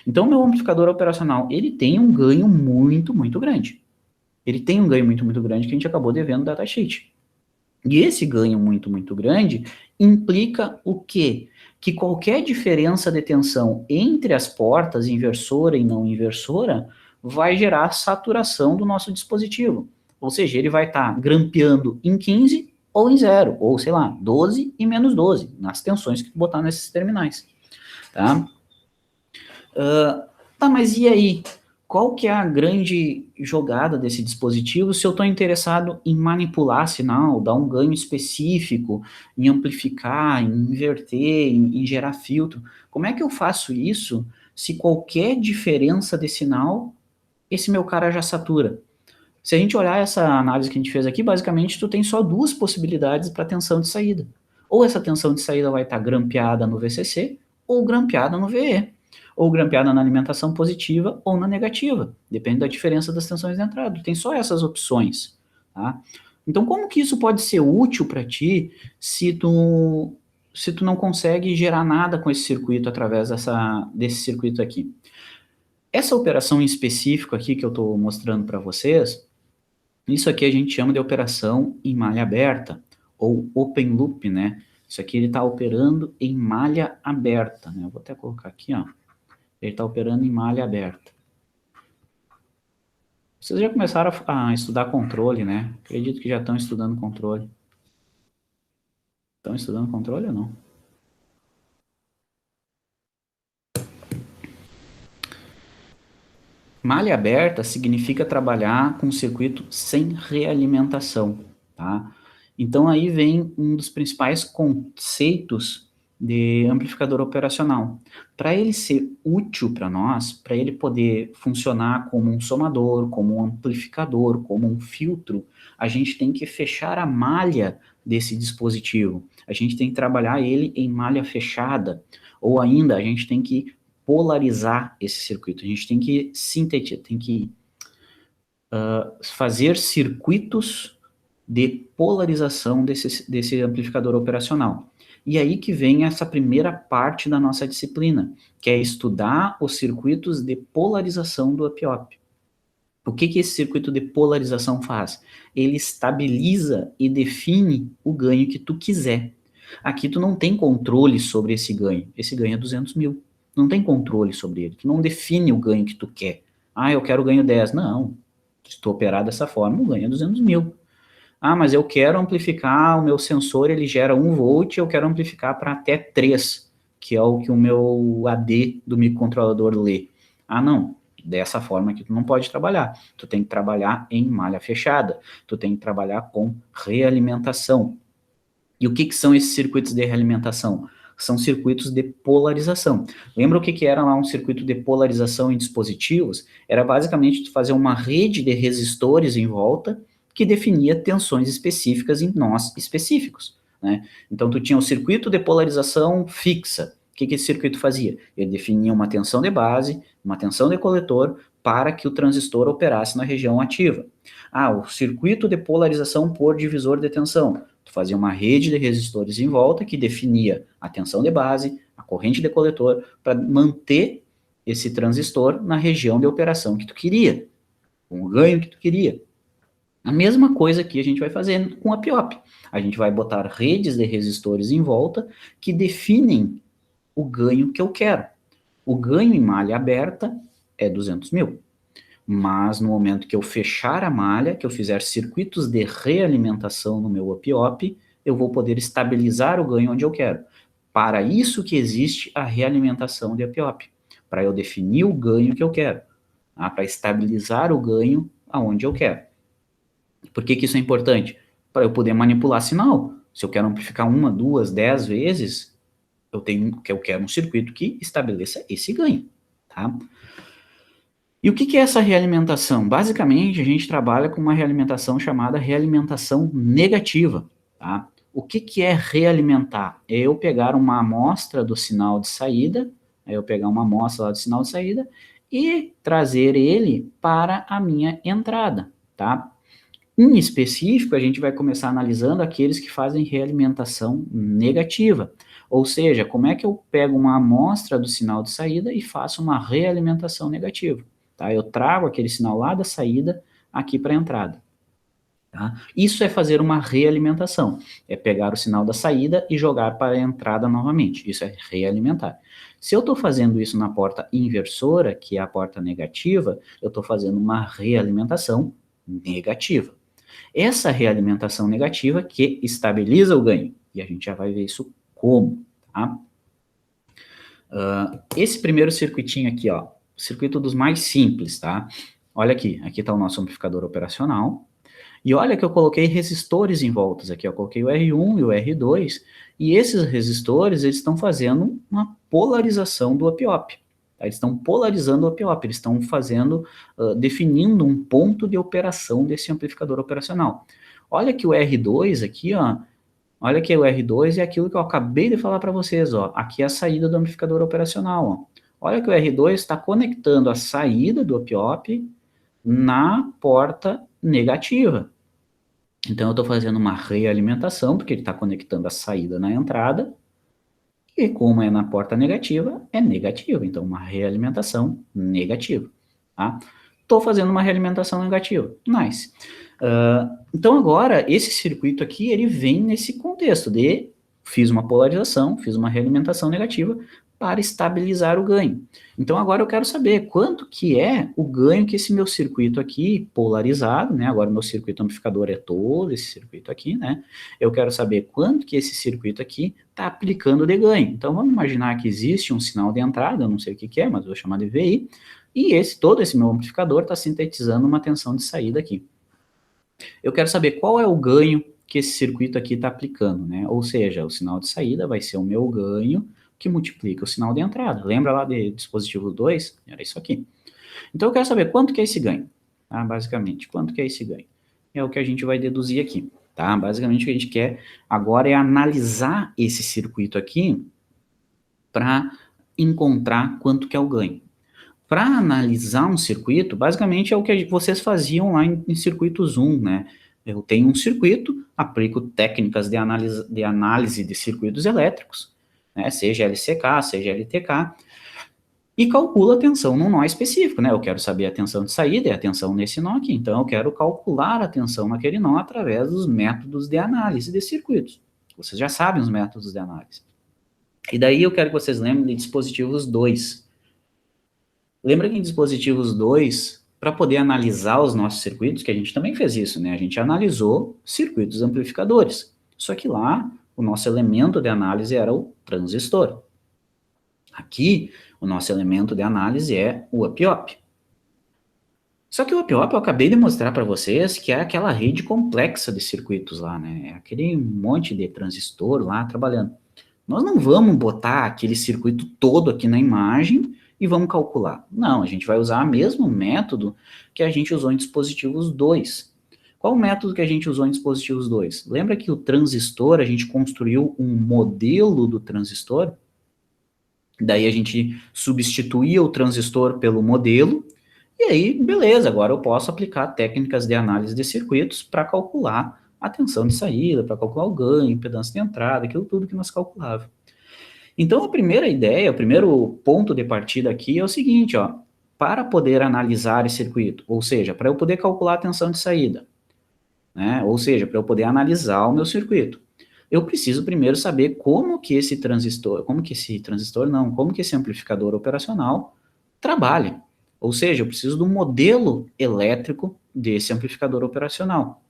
Então, meu amplificador operacional, ele tem um ganho muito, muito grande. Ele tem um ganho muito, muito grande que a gente acabou de ver no datasheet. E esse ganho muito, muito grande implica o quê? Que qualquer diferença de tensão entre as portas inversora e não inversora vai gerar saturação do nosso dispositivo. Ou seja, ele vai estar grampeando em 15 ou em 0, ou sei lá, 12 e menos 12, nas tensões que tu botar nesses terminais. Tá? Tá, mas e aí? Qual que é a grande jogada desse dispositivo se eu estou interessado em manipular sinal, dar um ganho específico, em amplificar, em inverter, em gerar filtro? Como é que eu faço isso se qualquer diferença de sinal, esse meu cara já satura? Se a gente olhar essa análise que a gente fez aqui, basicamente tu tem só duas possibilidades para tensão de saída. Ou essa tensão de saída vai estar grampeada no VCC, ou grampeada no VE. Ou grampeada na alimentação positiva ou na negativa. Depende da diferença das tensões de entrada. Tem só essas opções. Tá? Então, como que isso pode ser útil para ti se tu não consegue gerar nada com esse circuito através desse circuito aqui? Essa operação em específico aqui que eu estou mostrando para vocês, isso aqui a gente chama de operação em malha aberta, ou open loop, né? Isso aqui ele está operando em malha aberta, né? Eu vou até colocar aqui, ó. Ele está operando em malha aberta. Vocês já começaram a estudar controle, né? Acredito que já estão estudando controle. Estão estudando controle ou não? Malha aberta significa trabalhar com circuito sem realimentação, tá? Então aí vem um dos principais conceitos de amplificador operacional. Para ele ser útil para nós, para ele poder funcionar como um somador, como um amplificador, como um filtro, a gente tem que fechar a malha desse dispositivo. A gente tem que trabalhar ele em malha fechada, ou ainda a gente tem que polarizar esse circuito. A gente tem que sintetizar, tem que fazer circuitos de polarização desse amplificador operacional. E aí que vem essa primeira parte da nossa disciplina, que é estudar os circuitos de polarização do up-op. O que esse circuito de polarização faz? Ele estabiliza e define o ganho que tu quiser. Aqui tu não tem controle sobre esse ganho. Esse ganho é 200 mil. Não tem controle sobre ele. Tu não define o ganho que tu quer. Ah, eu quero ganho 10. Não. Se tu operar dessa forma, o ganho é 200 mil. Ah, mas eu quero amplificar, o meu sensor ele gera 1 volt, eu quero amplificar para até 3, que é o que o meu AD do microcontrolador lê. Ah, não. Dessa forma que tu não pode trabalhar. Tu tem que trabalhar em malha fechada. Tu tem que trabalhar com realimentação. E o que são esses circuitos de realimentação? São circuitos de polarização. Lembra o que era lá um circuito de polarização em dispositivos? Era basicamente tu fazer uma rede de resistores em volta que definia tensões específicas em nós específicos. Né? Então, tu tinha o circuito de polarização fixa. O que esse circuito fazia? Ele definia uma tensão de base, uma tensão de coletor, para que o transistor operasse na região ativa. Ah, o circuito de polarização por divisor de tensão. Tu fazia uma rede de resistores em volta que definia a tensão de base, a corrente de coletor, para manter esse transistor na região de operação que tu queria, com o ganho que tu queria. A mesma coisa que a gente vai fazer com a PIOP. A gente vai botar redes de resistores em volta que definem o ganho que eu quero. O ganho em malha aberta é 200 mil. Mas no momento que eu fechar a malha, que eu fizer circuitos de realimentação no meu up-op, eu vou poder estabilizar o ganho onde eu quero. Para isso que existe a realimentação de up-op, para eu definir o ganho que eu quero, tá? Para estabilizar o ganho aonde eu quero. Por que isso é importante? Para eu poder manipular sinal. Se eu quero amplificar 1, 2, 10 vezes, eu quero um circuito que estabeleça esse ganho, tá? E o que é essa realimentação? Basicamente, a gente trabalha com uma realimentação chamada realimentação negativa, tá? O que é realimentar? É eu pegar uma amostra do sinal de saída, é eu pegar uma amostra lá do sinal de saída e trazer ele para a minha entrada, tá? Em específico, a gente vai começar analisando aqueles que fazem realimentação negativa. Ou seja, como é que eu pego uma amostra do sinal de saída e faço uma realimentação negativa? Tá? Eu trago aquele sinal lá da saída aqui para a entrada. Tá? Isso é fazer uma realimentação, é pegar o sinal da saída e jogar para a entrada novamente, isso é realimentar. Se eu estou fazendo isso na porta inversora, que é a porta negativa, eu estou fazendo uma realimentação negativa. Essa realimentação negativa que estabiliza o ganho, e a gente já vai ver isso como, tá? Esse primeiro circuitinho aqui, ó, circuito dos mais simples, tá? Olha aqui está o nosso amplificador operacional, e olha que eu coloquei resistores em voltas aqui, eu coloquei o R1 e o R2, e esses resistores, eles estão fazendo uma polarização do op-op. Tá? Eles estão polarizando o op-op, eles estão fazendo, definindo um ponto de operação desse amplificador operacional. Olha que o R2 aqui, ó, olha que o R2 é aquilo que eu acabei de falar para vocês, ó, aqui é a saída do amplificador operacional, ó. Olha que o R2 está conectando a saída do op-op na porta negativa. Então, eu estou fazendo uma realimentação, porque ele está conectando a saída na entrada, e como é na porta negativa, é negativo. Então, uma realimentação negativa. Tá? Estou fazendo uma realimentação negativa. Nice. Então, agora, esse circuito aqui, ele vem nesse contexto de fiz uma polarização, fiz uma realimentação negativa para estabilizar o ganho. Então, agora eu quero saber quanto que é o ganho que esse meu circuito aqui, polarizado, né? Agora, o meu circuito amplificador é todo esse circuito aqui, né? Eu quero saber quanto que esse circuito aqui está aplicando de ganho. Então, vamos imaginar que existe um sinal de entrada, eu não sei o que é, mas eu vou chamar de VI, e todo esse meu amplificador está sintetizando uma tensão de saída aqui. Eu quero saber qual é o ganho que esse circuito aqui está aplicando, né? Ou seja, o sinal de saída vai ser o meu ganho que multiplica o sinal de entrada. Lembra lá de dispositivo 2? Era isso aqui. Então eu quero saber quanto que é esse ganho, tá? Basicamente, quanto que é esse ganho? É o que a gente vai deduzir aqui, tá? Basicamente o que a gente quer agora é analisar esse circuito aqui para encontrar quanto que é o ganho. Para analisar um circuito, basicamente é o que vocês faziam lá em circuitos 1, né? Eu tenho um circuito, aplico técnicas de análise de circuitos elétricos, né? Seja LCK, seja LTK, e calculo a tensão num nó específico, né? Eu quero saber a tensão de saída e a tensão nesse nó aqui, então eu quero calcular a tensão naquele nó através dos métodos de análise de circuitos. Vocês já sabem os métodos de análise. E daí eu quero que vocês lembrem de dispositivos 2. Lembra que em dispositivos 2, para poder analisar os nossos circuitos, que a gente também fez isso, né? A gente analisou circuitos amplificadores. Só que lá, o nosso elemento de análise era o transistor. Aqui, o nosso elemento de análise é o op-op. Só que o op-op eu acabei de mostrar para vocês que é aquela rede complexa de circuitos lá, né? É aquele monte de transistor lá trabalhando. Nós não vamos botar aquele circuito todo aqui na imagem e vamos calcular. Não, a gente vai usar o mesmo método que a gente usou em dispositivos 2. Qual o método que a gente usou em dispositivos 2? Lembra que o transistor, a gente construiu um modelo do transistor? Daí a gente substituía o transistor pelo modelo, e aí, beleza, agora eu posso aplicar técnicas de análise de circuitos para calcular a tensão de saída, para calcular o ganho, impedância de entrada, aquilo tudo que nós calculávamos. Então, a primeira ideia, o primeiro ponto de partida aqui é o seguinte, ó, para poder analisar esse circuito, ou seja, para eu poder calcular a tensão de saída, né, ou seja, para eu poder analisar o meu circuito, eu preciso primeiro saber como que esse transistor, como que esse amplificador operacional trabalha. Ou seja, eu preciso do modelo elétrico desse amplificador operacional.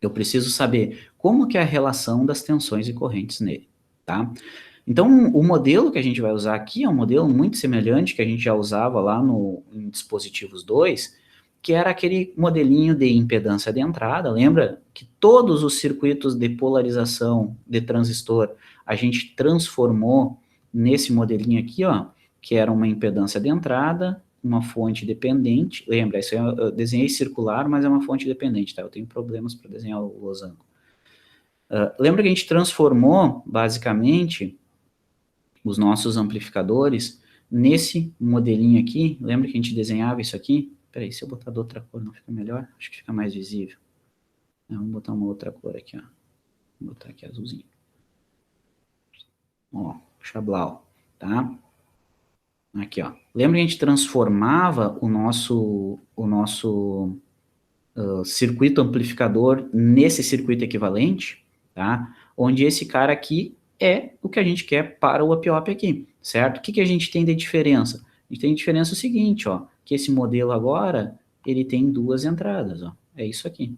Eu preciso saber como que é a relação das tensões e correntes nele, tá? Então, o modelo que a gente vai usar aqui é um modelo muito semelhante que a gente já usava lá em dispositivos 2, que era aquele modelinho de impedância de entrada. Lembra que todos os circuitos de polarização de transistor a gente transformou nesse modelinho aqui, ó, que era uma impedância de entrada, uma fonte dependente. Lembra, isso eu desenhei circular, mas é uma fonte dependente, tá? Eu tenho problemas para desenhar o losango. Lembra que a gente transformou, basicamente, os nossos amplificadores nesse modelinho aqui? Lembra que a gente desenhava isso aqui? Peraí, se eu botar de outra cor não fica melhor? Acho que fica mais visível. Vamos botar uma outra cor aqui, ó. Vou botar aqui azulzinho. Ó, Chablau, tá? Aqui, ó. Lembra que a gente transformava o nosso circuito amplificador nesse circuito equivalente, tá? Onde esse cara aqui é o que a gente quer para o up-op aqui, certo? O que, que a gente tem de diferença? A gente tem de diferença o seguinte, ó, que esse modelo agora, ele tem duas entradas, ó, é isso aqui.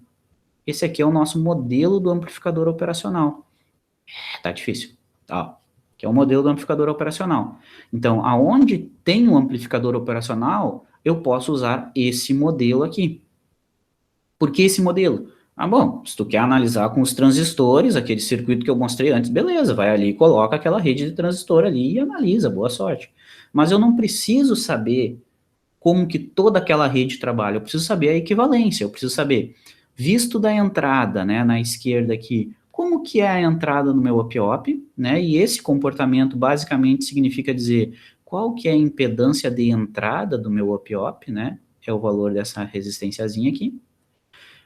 Esse aqui é o nosso modelo do amplificador operacional. Tá difícil, tá? Que é o modelo do amplificador operacional. Então, aonde tem um amplificador operacional, eu posso usar esse modelo aqui. Por que esse modelo? Ah, bom, se tu quer analisar com os transistores, aquele circuito que eu mostrei antes, beleza, vai ali e coloca aquela rede de transistor ali e analisa, boa sorte. Mas eu não preciso saber como que toda aquela rede trabalha, eu preciso saber a equivalência, eu preciso saber, visto da entrada, né, na esquerda aqui, como que é a entrada no meu op-op, né, e esse comportamento basicamente significa dizer qual que é a impedância de entrada do meu op-op, né, é o valor dessa resistênciazinha aqui.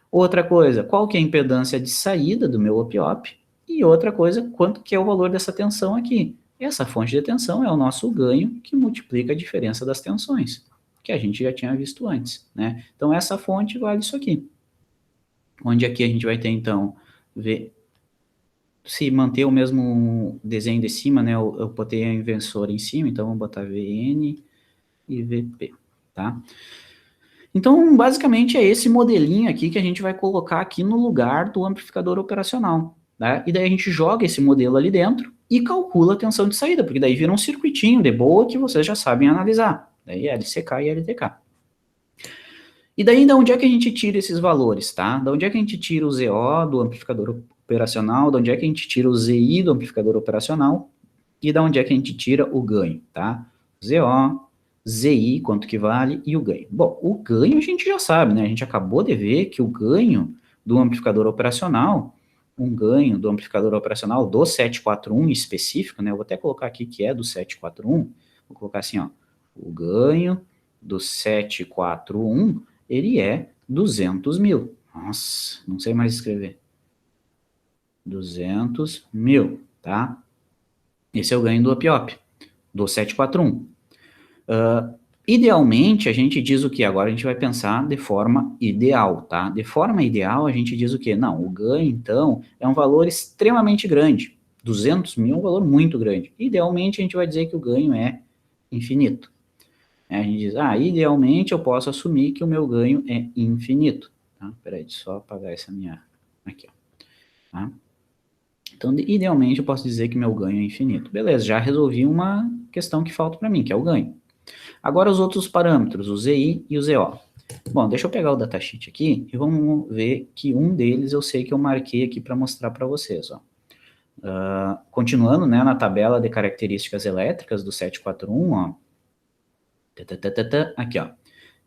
Outra coisa, qual que é a impedância de saída do meu op-op? E outra coisa, quanto que é o valor dessa tensão aqui? Essa fonte de tensão é o nosso ganho que multiplica a diferença das tensões, que a gente já tinha visto antes, né? Então, essa fonte vale isso aqui. Onde aqui a gente vai ter, então, ver se manter o mesmo desenho de cima, né? Eu botei a inversora em cima, então vamos botar Vn e Vp, tá? Então, basicamente, é esse modelinho aqui que a gente vai colocar aqui no lugar do amplificador operacional, né? E daí a gente joga esse modelo ali dentro e calcula a tensão de saída, porque daí vira um circuitinho de boa que vocês já sabem analisar. Daí LCK e LTK. E daí, da onde é que a gente tira esses valores, tá? Da onde é que a gente tira o ZO do amplificador operacional, da onde é que a gente tira o ZI do amplificador operacional e da onde é que a gente tira o ganho, tá? ZO, ZI, quanto que vale, e o ganho. Bom, o ganho a gente já sabe, né? A gente acabou de ver que o ganho do amplificador operacional, um ganho do amplificador operacional do 741 específico, né? Eu vou até colocar aqui que é do 741, vou colocar assim, ó, o ganho do 741, ele é 200 mil. Nossa, não sei mais escrever. 200 mil, tá? Esse é o ganho do up-op, do 741. Idealmente, a gente diz o que? Agora a gente vai pensar de forma ideal, tá? De forma ideal, a gente diz o que? Não, o ganho, então, é um valor extremamente grande. 200 mil é um valor muito grande. Idealmente, a gente vai dizer que o ganho é infinito. A gente diz, idealmente eu posso assumir que o meu ganho é infinito. Tá? Peraí, deixa eu só apagar essa minha... Aqui, ó. Tá? Então, idealmente, eu posso dizer que meu ganho é infinito. Beleza, já resolvi uma questão que falta para mim, que é o ganho. Agora os outros parâmetros, o ZI e o ZO. Bom, deixa eu pegar o datasheet aqui e vamos ver que um deles eu sei que eu marquei aqui para mostrar para vocês. Ó. Continuando, né, na tabela de características elétricas do 741, ó. Aqui, ó.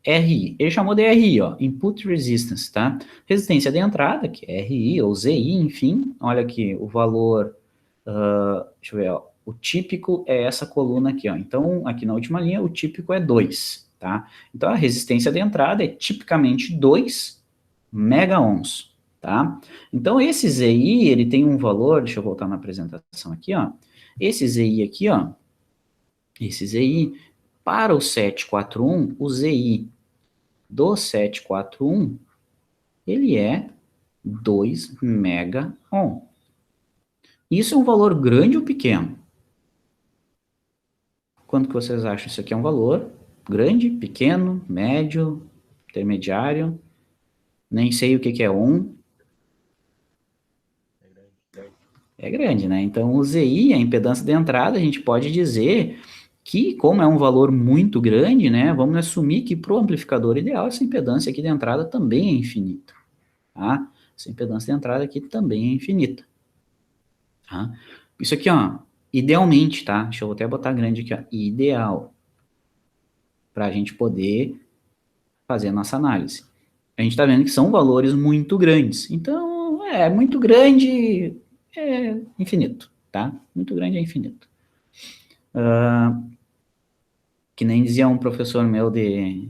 RI, ele chamou de RI, ó, Input Resistance, tá? Resistência de entrada, que é RI ou ZI, enfim, olha aqui, o valor, deixa eu ver, ó, o típico é essa coluna aqui, ó, então, aqui na última linha, o típico é 2, tá? Então, a resistência de entrada é tipicamente 2 megaohms, tá? Então, esse ZI, ele tem um valor, deixa eu voltar na apresentação aqui, ó, esse ZI aqui, ó, esse ZI, para o 741, o ZI do 741, ele é 2 megaohm. Isso é um valor grande ou pequeno? Quanto que vocês acham? Isso aqui é um valor grande, pequeno, médio, intermediário? Nem sei o que que é ohm. É grande, né? Então, o ZI, a impedância de entrada, a gente pode dizer que, como é um valor muito grande, né, vamos assumir que para o amplificador ideal, essa impedância aqui de entrada também é infinita, tá? Essa impedância de entrada aqui também é infinita, tá? Isso aqui, ó, idealmente, tá? Deixa eu até botar grande aqui, ó, ideal, para a gente poder fazer a nossa análise. A gente está vendo que são valores muito grandes, então, muito grande é infinito, tá? Muito grande é infinito. Que nem dizia um professor meu de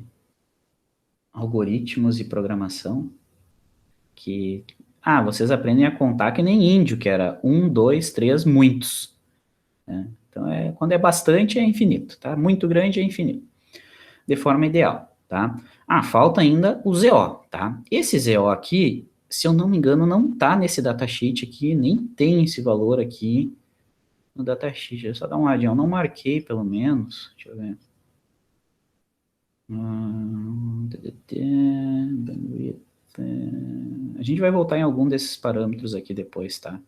algoritmos e programação, que, vocês aprendem a contar que nem índio, que era 1, 2, 3, muitos. Né? Então, quando é bastante, é infinito, tá? Muito grande é infinito. De forma ideal. tá? Ah, falta ainda o ZO, tá? Esse ZO aqui, se eu não me engano, não tá nesse datasheet aqui, nem tem esse valor aqui no datasheet. Deixa eu só dar uma olhadinha, eu não marquei pelo menos, deixa eu ver. Bandwidth, a gente vai voltar em algum desses parâmetros aqui depois, tá?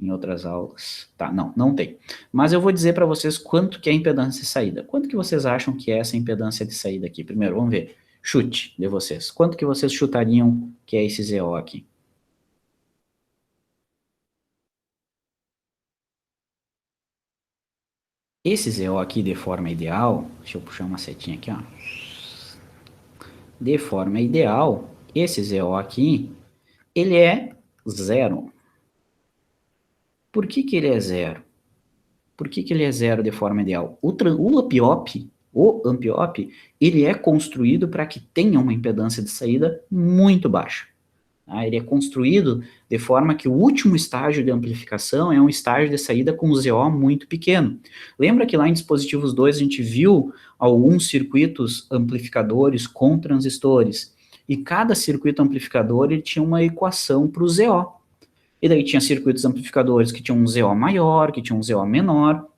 Em outras aulas. Tá, não tem. Mas eu vou dizer para vocês quanto que é a impedância de saída. Quanto que vocês acham que é essa impedância de saída aqui? Primeiro, vamos ver. Chute de vocês. Quanto que vocês chutariam que é esse ZO aqui? Esse ZO aqui, de forma ideal, deixa eu puxar uma setinha aqui, ó. De forma ideal, esse ZO aqui, ele é zero. Por que que ele é zero? Por que que ele é zero de forma ideal? O Ampiop, ele é construído para que tenha uma impedância de saída muito baixa. Tá? Ele é construído de forma que o último estágio de amplificação é um estágio de saída com ZO muito pequeno. Lembra que lá em dispositivos 2 a gente viu alguns circuitos amplificadores com transistores, e cada circuito amplificador ele tinha uma equação para o ZO. E daí tinha circuitos amplificadores que tinham um ZO maior, que tinham um ZO menor.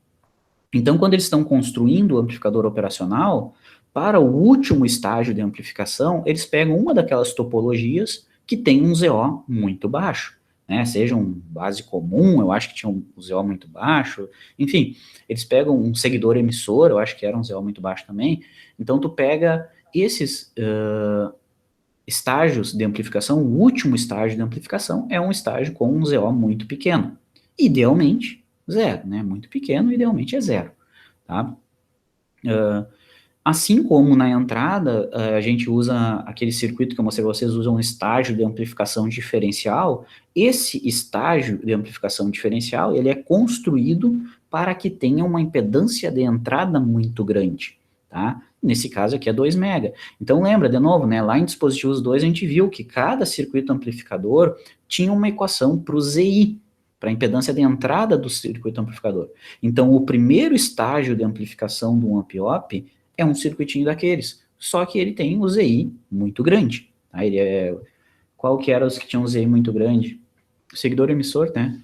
Então, quando eles estão construindo o amplificador operacional, para o último estágio de amplificação, eles pegam uma daquelas topologias que tem um ZO muito baixo, né? Seja um base comum, eu acho que tinha um ZO muito baixo, enfim, eles pegam um seguidor emissor, eu acho que era um ZO muito baixo também. Então, tu pega esses estágios de amplificação, o último estágio de amplificação é um estágio com um ZO muito pequeno. Idealmente, zero, né? Muito pequeno, idealmente é zero, tá? Assim como na entrada, a gente usa aquele circuito que eu mostrei para vocês, usam um estágio de amplificação diferencial, esse estágio de amplificação diferencial, ele é construído para que tenha uma impedância de entrada muito grande, tá? Nesse caso aqui é 2 mega. Então lembra, de novo, né, lá em dispositivos 2 a gente viu que cada circuito amplificador tinha uma equação para o ZI, para a impedância de entrada do circuito amplificador. Então o primeiro estágio de amplificação do Ampiop é um circuitinho daqueles, só que ele tem o ZI muito grande, tá? Ele é, qual que era os que tinham o ZI muito grande? O seguidor emissor, né?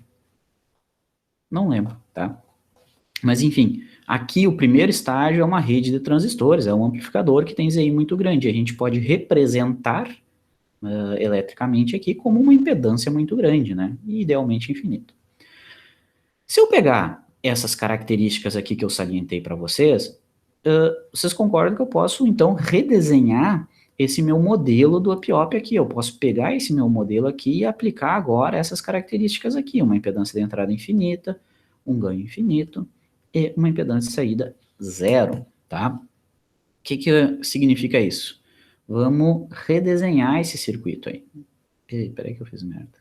Não lembro, tá? Mas enfim, aqui o primeiro estágio é uma rede de transistores, é um amplificador que tem ZI muito grande. A gente pode representar eletricamente aqui como uma impedância muito grande, né? E idealmente infinito. Se eu pegar essas características aqui que eu salientei para vocês, vocês concordam que eu posso, então, redesenhar esse meu modelo do Ampiop aqui. Eu posso pegar esse meu modelo aqui e aplicar agora essas características aqui. Uma impedância de entrada infinita, um ganho infinito e uma impedância de saída zero, tá? O que significa isso? Vamos redesenhar esse circuito aí. Ei, peraí que eu fiz merda.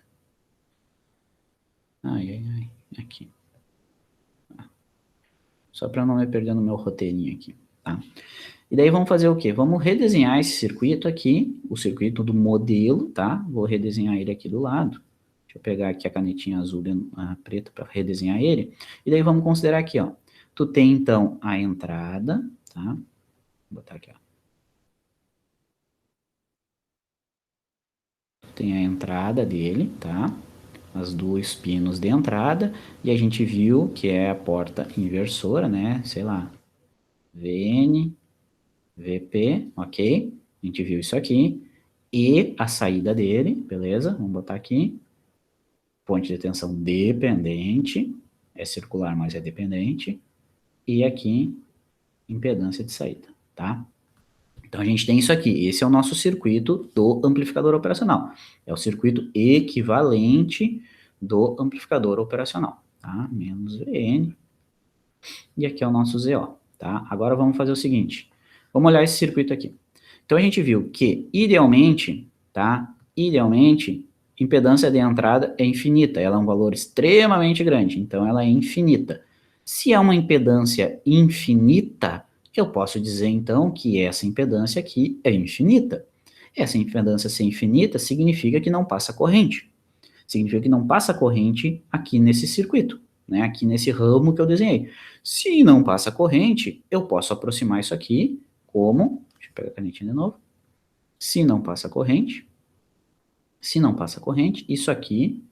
Ai, aqui. Só para não me perder no meu roteirinho aqui, tá? E daí vamos fazer o quê? Vamos redesenhar esse circuito aqui, o circuito do modelo, tá? Vou redesenhar ele aqui do lado. Deixa eu pegar aqui a canetinha azul e a preta para redesenhar ele. E daí vamos considerar aqui, ó. Tu tem, então, a entrada, tá? Vou botar aqui, ó. Tu tem a entrada dele, tá? As dois pinos de entrada. E a gente viu que é a porta inversora, né? Sei lá, VN, VP, ok? A gente viu isso aqui. E a saída dele, beleza? Vamos botar aqui. Ponte de tensão dependente. É circular, mas é dependente. E aqui, impedância de saída, tá? Então a gente tem isso aqui. Esse é o nosso circuito do amplificador operacional. É o circuito equivalente do amplificador operacional, tá? Menos VN. E aqui é o nosso ZO, tá? Agora vamos fazer o seguinte. Vamos olhar esse circuito aqui. Então a gente viu que, idealmente, tá? Idealmente, impedância de entrada é infinita. Ela é um valor extremamente grande, então ela é infinita. Se é uma impedância infinita, eu posso dizer, então, que essa impedância aqui é infinita. Essa impedância ser infinita significa que não passa corrente. Significa que não passa corrente aqui nesse circuito, né? Aqui nesse ramo que eu desenhei. Se não passa corrente, eu posso aproximar isso aqui como, deixa eu pegar a canetinha de novo, se não passa corrente, isso aqui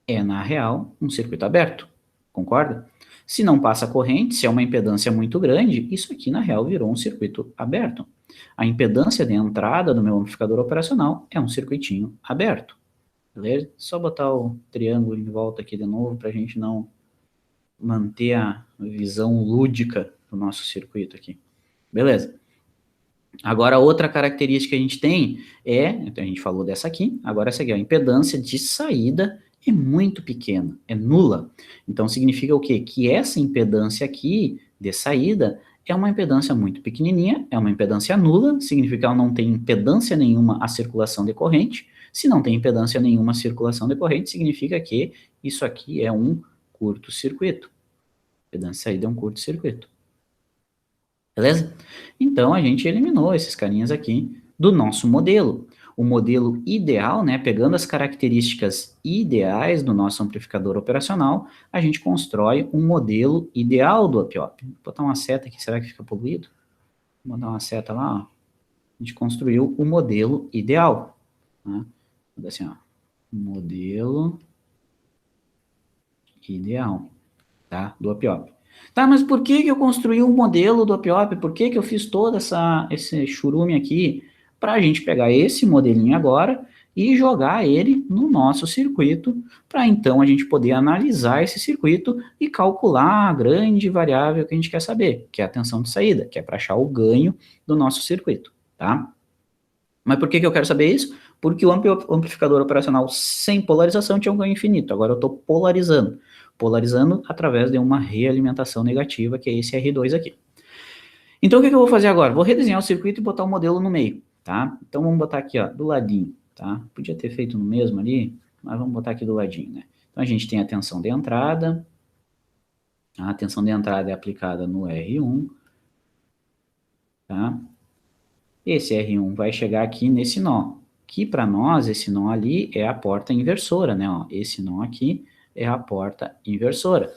é, na real, um circuito aberto, concorda? Se não passa corrente, se é uma impedância muito grande, isso aqui, na real, virou um circuito aberto. A impedância de entrada do meu amplificador operacional é um circuitinho aberto, beleza? Só botar o triângulo em volta aqui de novo, para a gente não manter a visão lúdica do nosso circuito aqui. Beleza? Agora, outra característica que a gente tem então a gente falou dessa aqui, agora essa aqui, a impedância de saída é muito pequena, é nula. Então, significa o quê? Que essa impedância aqui de saída é uma impedância muito pequenininha, é uma impedância nula, significa que ela não tem impedância nenhuma à circulação de corrente. Se não tem impedância nenhuma à circulação de corrente, significa que isso aqui é um curto-circuito. Impedância de saída é um curto-circuito. Beleza? Então, a gente eliminou esses carinhas aqui do nosso modelo. O modelo ideal, né, pegando as características ideais do nosso amplificador operacional, a gente constrói um modelo ideal do up-op. Vou botar uma seta aqui, será que fica poluído? Vou botar uma seta lá, ó. A gente construiu o modelo ideal. Tá? Vou dar assim, ó, modelo ideal, tá? Do up-op. Tá, mas por que eu construí um modelo do up-op? Por que eu fiz todo esse churume aqui? Para a gente pegar esse modelinho agora e jogar ele no nosso circuito, para então a gente poder analisar esse circuito e calcular a grande variável que a gente quer saber, que é a tensão de saída, que é para achar o ganho do nosso circuito, tá? Mas por que eu quero saber isso? Porque o amplificador operacional sem polarização tinha um ganho infinito, agora eu estou polarizando através de uma realimentação negativa, que é esse R2 aqui. Então, o que eu vou fazer agora? Vou redesenhar o circuito e botar o modelo no meio, tá? Então, vamos botar aqui, ó, do ladinho, tá? Podia ter feito no mesmo ali, mas vamos botar aqui do ladinho, né? Então, a gente tem a tensão de entrada, a tensão de entrada é aplicada no R1, tá? Esse R1 vai chegar aqui nesse nó, que para nós, esse nó ali é a porta inversora, né? Ó, esse nó aqui é a porta inversora.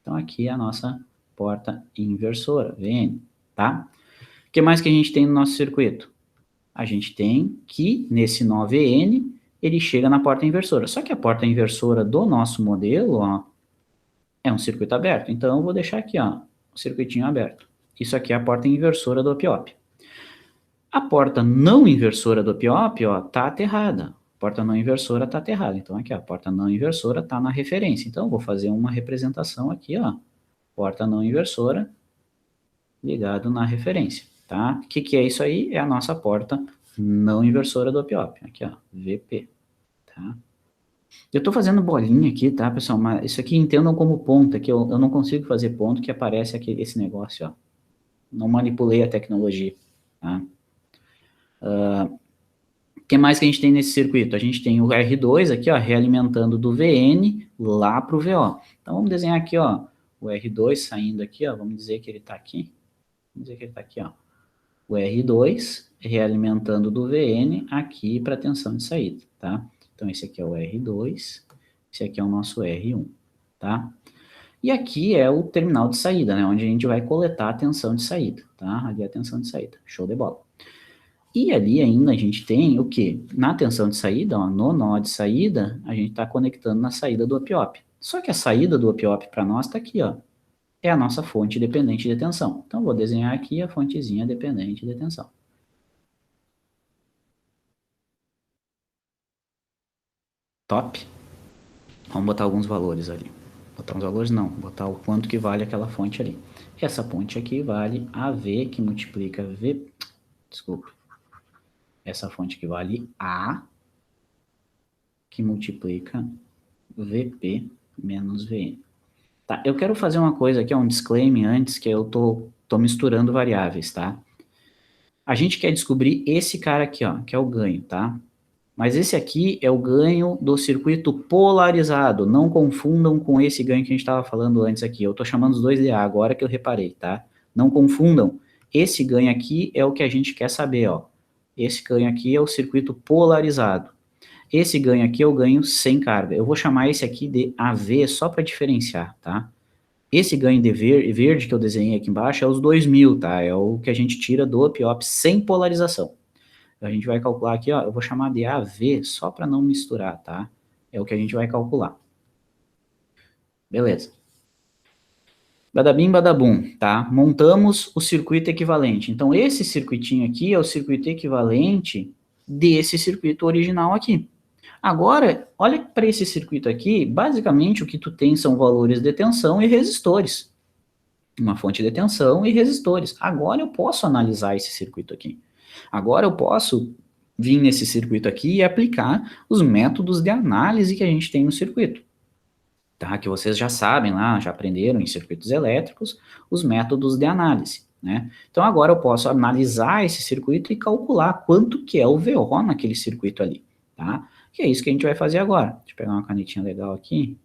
Então, aqui é a nossa porta inversora, VN, tá? O que mais que a gente tem no nosso circuito? A gente tem que, nesse nó VN, ele chega na porta inversora. Só que a porta inversora do nosso modelo, ó, é um circuito aberto. Então, eu vou deixar aqui, ó, o circuitinho aberto. Isso aqui é a porta inversora do up-op. A porta não inversora do up-op, ó, tá aterrada. A porta não inversora tá aterrada. Então, aqui, ó, a porta não inversora tá na referência. Então, eu vou fazer uma representação aqui, ó. Porta não inversora ligado na referência, tá? O que é isso aí? É a nossa porta não inversora do up-op. Aqui, ó, VP, tá? Eu tô fazendo bolinha aqui, tá, pessoal? Mas isso aqui entendam como ponto, que eu não consigo fazer ponto, que aparece aqui esse negócio, ó. Não manipulei a tecnologia, tá? O que mais que a gente tem nesse circuito? A gente tem o R2 aqui, ó, realimentando do VN lá para o VO. Então, vamos desenhar aqui, ó, o R2 saindo aqui, ó, vamos dizer que ele está aqui. Vamos dizer que ele está aqui, ó. O R2 realimentando do VN aqui para a tensão de saída, tá? Então, esse aqui é o R2, esse aqui é o nosso R1, tá? E aqui é o terminal de saída, né, onde a gente vai coletar a tensão de saída, tá? Ali é a tensão de saída, show de bola. E ali ainda a gente tem o quê? Na tensão de saída, ó, no nó de saída, a gente está conectando na saída do up-op. Só que a saída do up-op para nós está aqui, ó. É a nossa fonte dependente de tensão. Então, vou desenhar aqui a fontezinha dependente de tensão. Top. Vamos botar alguns valores ali. Botar uns valores não, botar o quanto que vale aquela fonte ali. Essa fonte aqui vale AV, que multiplica V... Desculpa. Essa fonte aqui vale A, que multiplica VP menos VN. Tá, eu quero fazer uma coisa aqui, um disclaimer antes, que eu tô misturando variáveis, tá? A gente quer descobrir esse cara aqui, ó, que é o ganho, tá? Mas esse aqui é o ganho do circuito polarizado. Não confundam com esse ganho que a gente estava falando antes aqui. Eu estou chamando os dois de A, agora que eu reparei, tá? Não confundam. Esse ganho aqui é o que a gente quer saber, ó. Esse ganho aqui é o circuito polarizado. Esse ganho aqui é o ganho sem carga. Eu vou chamar esse aqui de AV só para diferenciar, tá? Esse ganho de verde que eu desenhei aqui embaixo é os 2.000, tá? É o que a gente tira do OPIOP sem polarização. A gente vai calcular aqui, ó, eu vou chamar de AV só para não misturar, tá? É o que a gente vai calcular. Beleza. Badabim, badabum, tá? Montamos o circuito equivalente. Então, esse circuitinho aqui é o circuito equivalente desse circuito original aqui. Agora, olha para esse circuito aqui, basicamente o que tu tem são valores de tensão e resistores. Uma fonte de tensão e resistores. Agora eu posso analisar esse circuito aqui. Agora eu posso vir nesse circuito aqui e aplicar os métodos de análise que a gente tem no circuito. Tá? Que vocês já sabem lá, já aprenderam em circuitos elétricos, os métodos de análise, né? Então agora eu posso analisar esse circuito e calcular quanto que é o VO naquele circuito ali, tá? Que é isso que a gente vai fazer agora. Deixa eu pegar uma canetinha legal aqui,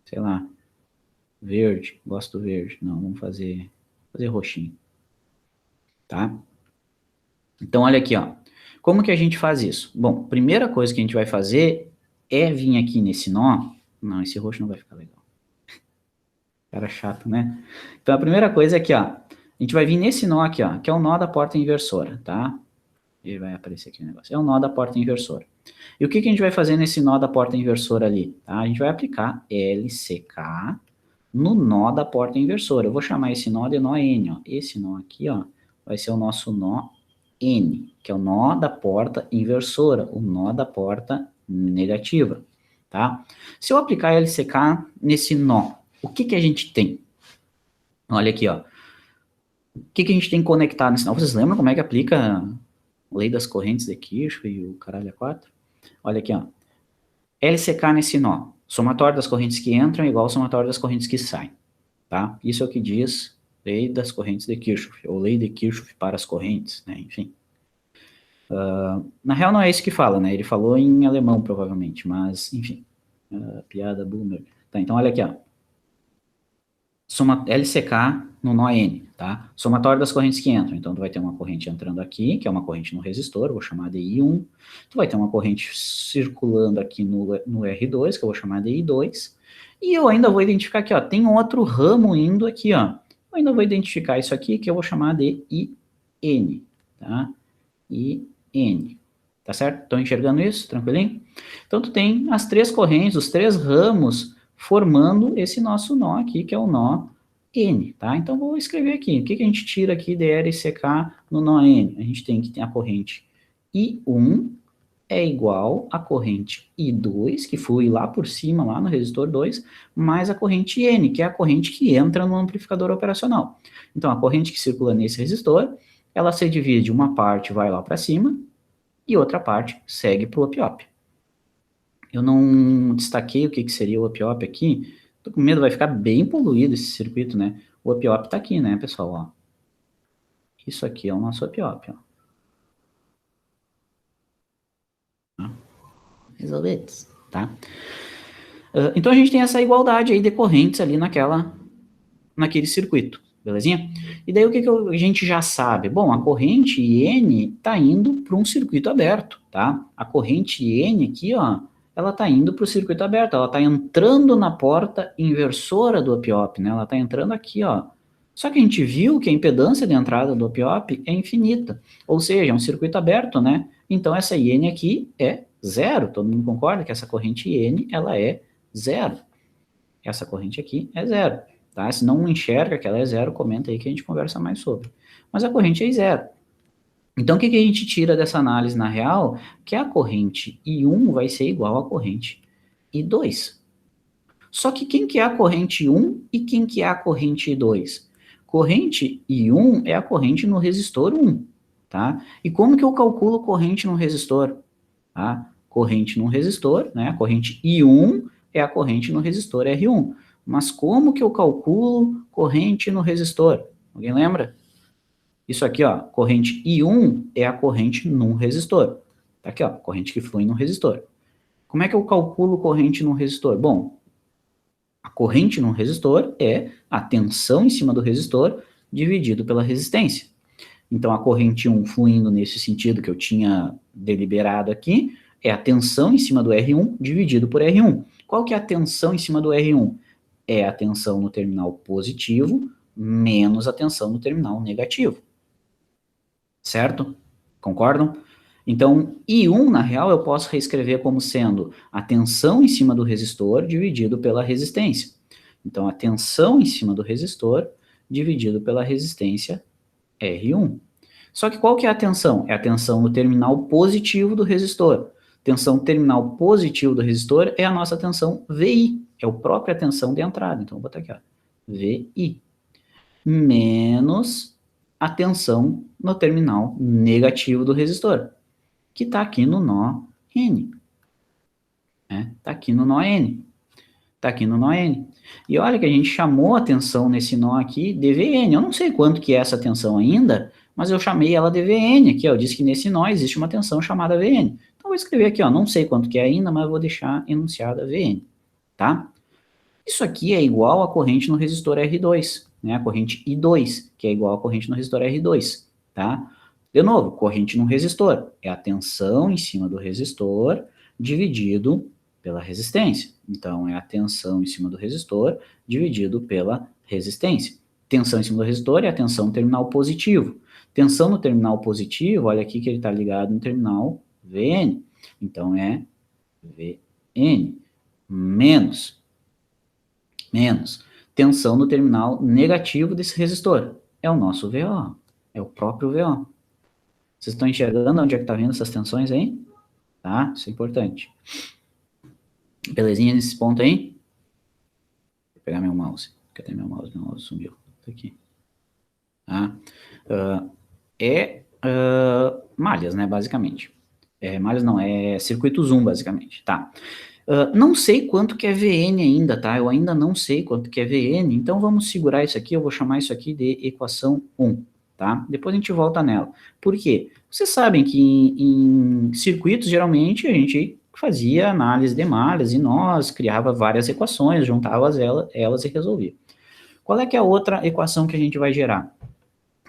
sei lá, verde, gosto do verde. Não, vamos fazer roxinho, tá? Então olha aqui, ó. Como que a gente faz isso? Bom, primeira coisa que a gente vai fazer é vir aqui nesse nó. Não, esse roxo não vai ficar legal. Cara chato, né? Então, a primeira coisa é aqui, ó. A gente vai vir nesse nó aqui, ó, que é o nó da porta inversora, tá? E vai aparecer aqui o negócio. É o nó da porta inversora. E o que a gente vai fazer nesse nó da porta inversora ali? Tá? A gente vai aplicar LCK no nó da porta inversora. Eu vou chamar esse nó de nó N, ó. Esse nó aqui, ó, vai ser o nosso nó N, que é o nó da porta inversora, o nó da porta negativa, tá? Se eu aplicar LCK nesse nó, o que a gente tem? Olha aqui, ó. O que a gente tem conectado nesse nó? Vocês lembram como é que aplica a lei das correntes de Kirchhoff e o caralho a 4? Olha aqui, ó. LCK nesse nó. Somatório das correntes que entram é igual ao somatório das correntes que saem, tá? Isso é o que diz lei das correntes de Kirchhoff, ou lei de Kirchhoff para as correntes, né? Enfim. Na real não é isso que fala, né? Ele falou em alemão, provavelmente, mas, enfim. Piada boomer. Tá, então olha aqui, ó. LCK no nó N, tá? Somatório das correntes que entram. Então, tu vai ter uma corrente entrando aqui, que é uma corrente no resistor, vou chamar de I1. Tu vai ter uma corrente circulando aqui no R2, que eu vou chamar de I2. E eu ainda vou identificar aqui, ó, tem outro ramo indo aqui, ó. Eu ainda vou identificar isso aqui, que eu vou chamar de IN, tá? IN. Tá certo? Estão enxergando isso? Tranquilinho? Então, tu tem as três correntes, os três ramos formando esse nosso nó aqui, que é o nó N, tá? Então, vou escrever aqui. O que a gente tira aqui de LCK no nó N? A gente tem que ter a corrente I1 é igual à corrente I2, que flui lá por cima, lá no resistor 2, mais a corrente N, que é a corrente que entra no amplificador operacional. Então, a corrente que circula nesse resistor, ela se divide, uma parte vai lá para cima, e outra parte segue para o OPIOP. Eu não destaquei o que seria o OPIOP aqui, tô com medo, vai ficar bem poluído esse circuito, né? O OPIOP tá aqui, né, pessoal, ó. Isso aqui é o nosso OPIOP, ó. Resolvidos, tá? Então a gente tem essa igualdade aí de correntes ali naquele circuito, belezinha? E daí o que a gente já sabe? Bom, a corrente N tá indo para um circuito aberto, tá? A corrente N aqui, ó, ela tá indo para o circuito aberto, ela tá entrando na porta inversora do OPIOP, né? Ela tá entrando aqui, ó. Só que a gente viu que a impedância de entrada do OPIOP é infinita, ou seja, é um circuito aberto, né? Então essa IN aqui é zero, todo mundo concorda que essa corrente IN, ela é zero. Essa corrente aqui é zero, tá? Se não enxerga que ela é zero, comenta aí que a gente conversa mais sobre. Mas a corrente é zero. Então, o que a gente tira dessa análise na real? Que a corrente I1 vai ser igual à corrente I2. Só que quem que é a corrente I1 e quem que é a corrente I2? Corrente I1 é a corrente no resistor 1, tá? E como que eu calculo corrente no resistor? Tá? Corrente no resistor, né? A corrente I1 é a corrente no resistor R1. Mas como que eu calculo corrente no resistor? Alguém lembra? Isso aqui, ó, corrente I1 é a corrente num resistor. Tá aqui, ó, corrente que flui no resistor. Como é que eu calculo corrente num resistor? Bom, a corrente num resistor é a tensão em cima do resistor dividido pela resistência. Então, a corrente 1 fluindo nesse sentido que eu tinha deliberado aqui, é a tensão em cima do R1 dividido por R1. Qual que é a tensão em cima do R1? é a tensão no terminal positivo menos a tensão no terminal negativo. Certo? Concordam? Então, I1, na real, eu posso reescrever como sendo a tensão em cima do resistor dividido pela resistência. Então, a tensão em cima do resistor dividido pela resistência R1. Só que qual que é a tensão? É a tensão no terminal positivo do resistor. Tensão terminal positivo do resistor é a nossa tensão VI, é a própria tensão de entrada. Então, vou botar aqui, ó, VI, menos a tensão no terminal negativo do resistor, que está aqui no nó N. Está aqui no nó N. Está aqui no nó N. E olha que a gente chamou a tensão nesse nó aqui de Vn. Eu não sei quanto que é essa tensão ainda, mas eu chamei ela de Vn aqui, ó. Eu disse que nesse nó existe uma tensão chamada Vn. Então, vou escrever aqui, ó, não sei quanto que é ainda, mas vou deixar enunciada Vn, tá? Isso aqui é igual à corrente no resistor R2, né? A corrente I2, que é igual à corrente no resistor R2, tá? De novo, corrente no resistor é a tensão em cima do resistor dividido pela resistência. Então, é a tensão em cima do resistor dividido pela resistência. Tensão em cima do resistor é a tensão no terminal positivo. Tensão no terminal positivo, olha aqui que ele está ligado no terminal Vn. Então, é Vn menos tensão no terminal negativo desse resistor. É o nosso VO. É o próprio VO. Vocês estão enxergando onde é que está vendo essas tensões aí? Tá? Isso é importante. Belezinha nesse ponto aí? Vou pegar meu mouse. Cadê meu mouse? Meu mouse sumiu. Tá aqui. Tá? Malhas, né, basicamente. Malhas não, é circuito zoom, basicamente. Tá. Não sei quanto que é Vn ainda, tá? Eu ainda não sei quanto que é Vn, então vamos segurar isso aqui, eu vou chamar isso aqui de equação 1, tá? Depois a gente volta nela. Por quê? Vocês sabem que em circuitos, geralmente, a gente fazia análise de malhas e nós criava várias equações, juntava elas e resolvia. Qual é que é a outra equação que a gente vai gerar?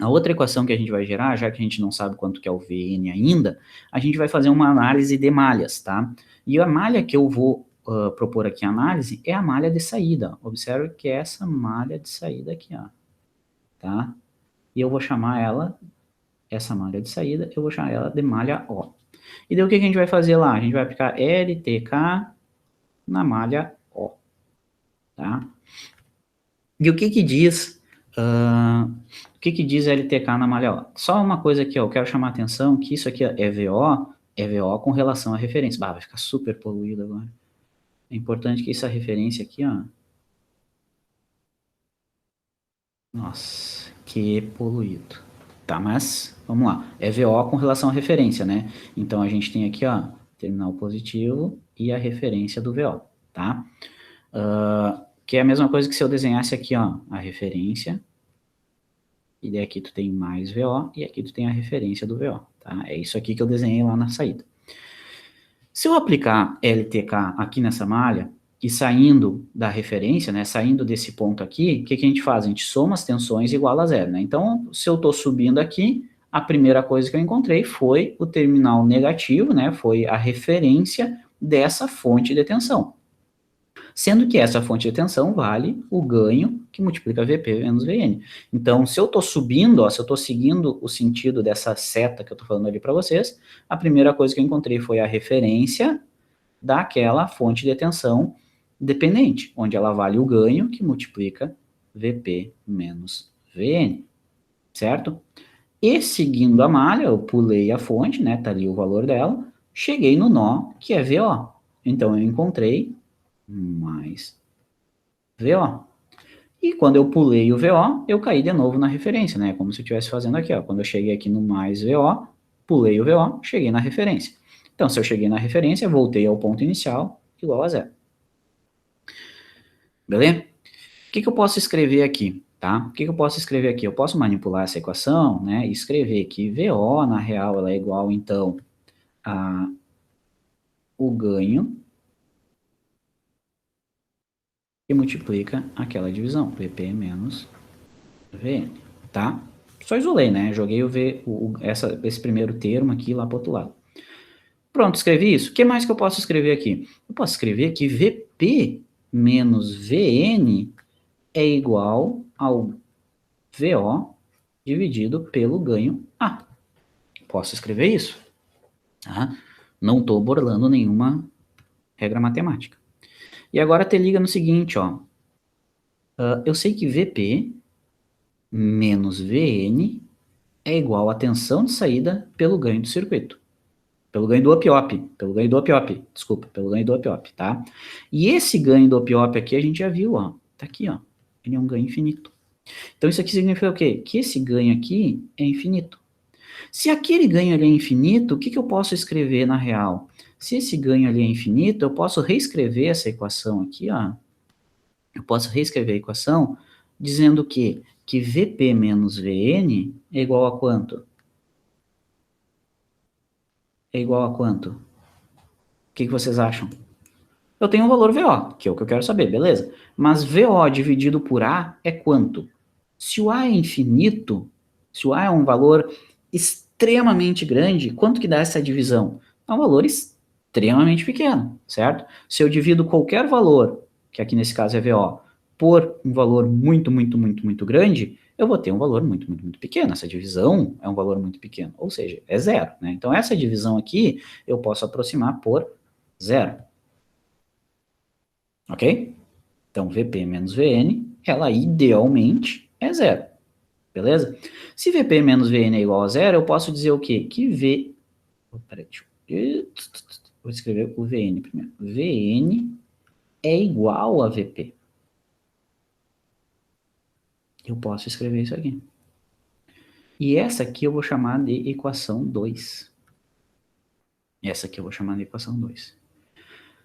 A outra equação que a gente vai gerar, já que a gente não sabe quanto que é o Vn ainda, a gente vai fazer uma análise de malhas, tá? E a malha que eu vou propor aqui a análise é a malha de saída. Observe que é essa malha de saída aqui, ó. Tá? E eu vou chamar ela, essa malha de saída, eu vou chamar ela de malha O. E daí o que a gente vai fazer lá? A gente vai aplicar LTK na malha O. Tá? E o que que diz... o que que diz LTK na malha O? Só uma coisa aqui, ó, eu quero chamar a atenção que isso aqui é VO com relação à referência. Vai ficar super poluído agora. É importante que essa referência aqui, ó. Nossa, que poluído. Tá, mas vamos lá. É VO com relação à referência, né? Então a gente tem aqui, ó, terminal positivo e a referência do VO, tá? Que é a mesma coisa que se eu desenhasse aqui, ó, a referência. E daí aqui tu tem mais VO e aqui tu tem a referência do VO, tá? É isso aqui que eu desenhei lá na saída. Se eu aplicar LTK aqui nessa malha, e saindo da referência, né, saindo desse ponto aqui, o que que a gente faz? A gente soma as tensões igual a zero, né? Então, se eu estou subindo aqui, a primeira coisa que eu encontrei foi o terminal negativo, né? Foi a referência dessa fonte de tensão. Sendo que essa fonte de tensão vale o ganho que multiplica Vp menos Vn. Então, se eu estou subindo, ó, se eu estou seguindo o sentido dessa seta que eu estou falando ali para vocês, a primeira coisa que eu encontrei foi a referência daquela fonte de tensão dependente, onde ela vale o ganho que multiplica Vp menos Vn, certo? E seguindo a malha, eu pulei a fonte, né, tá ali o valor dela, cheguei no nó, que é VO. Então, eu encontrei mais VO. E quando eu pulei o VO, eu caí de novo na referência, né? Como se eu estivesse fazendo aqui, ó. Quando eu cheguei aqui no mais VO, pulei o VO, cheguei na referência. Então, se eu cheguei na referência, voltei ao ponto inicial, igual a zero. Beleza? O que eu posso escrever aqui, tá? O que eu posso escrever aqui? Eu posso manipular essa equação, né? E escrever que VO, na real, ela é igual, então, a o ganho que multiplica aquela divisão, Vp menos Vn, tá? Só isolei, né? Joguei esse primeiro termo aqui lá para o outro lado. Pronto, escrevi isso. O que mais que eu posso escrever aqui? Eu posso escrever que Vp menos Vn é igual ao VO dividido pelo ganho A. Posso escrever isso? Tá? Não estou burlando nenhuma regra matemática. E agora te liga no seguinte, ó. Eu sei que Vp menos Vn é igual à tensão de saída pelo ganho do circuito. Pelo ganho do up-op, desculpa, pelo ganho do up-op, tá? E esse ganho do up-op aqui a gente já viu, ó. Tá aqui, ó. Ele é um ganho infinito. Então isso aqui significa o quê? Que esse ganho aqui é infinito. Se aquele ganho ali é infinito, o que eu posso escrever na real? Se esse ganho ali é infinito, eu posso reescrever essa equação aqui, ó. Eu posso reescrever a equação dizendo que Vp menos Vn é igual a quanto? É igual a quanto? O que vocês acham? Eu tenho um valor VO, que é o que eu quero saber, beleza? Mas VO dividido por A é quanto? Se o A é infinito, se o A é um valor extremamente grande, quanto que dá essa divisão? É um valor extremamente pequeno, certo? Se eu divido qualquer valor, que aqui nesse caso é VO, por um valor muito, muito, muito, muito grande, eu vou ter um valor muito, muito, muito pequeno. Essa divisão é um valor muito pequeno, ou seja, é zero, né? Então essa divisão aqui eu posso aproximar por zero. Ok? Então, Vp menos Vn, ela idealmente é zero. Beleza? Se Vp menos Vn é igual a zero, eu posso dizer o quê? Que V... Peraí, vou escrever o Vn primeiro. Vn é igual a Vp. Eu posso escrever isso aqui. E essa aqui eu vou chamar de equação 2. Essa aqui eu vou chamar de equação 2.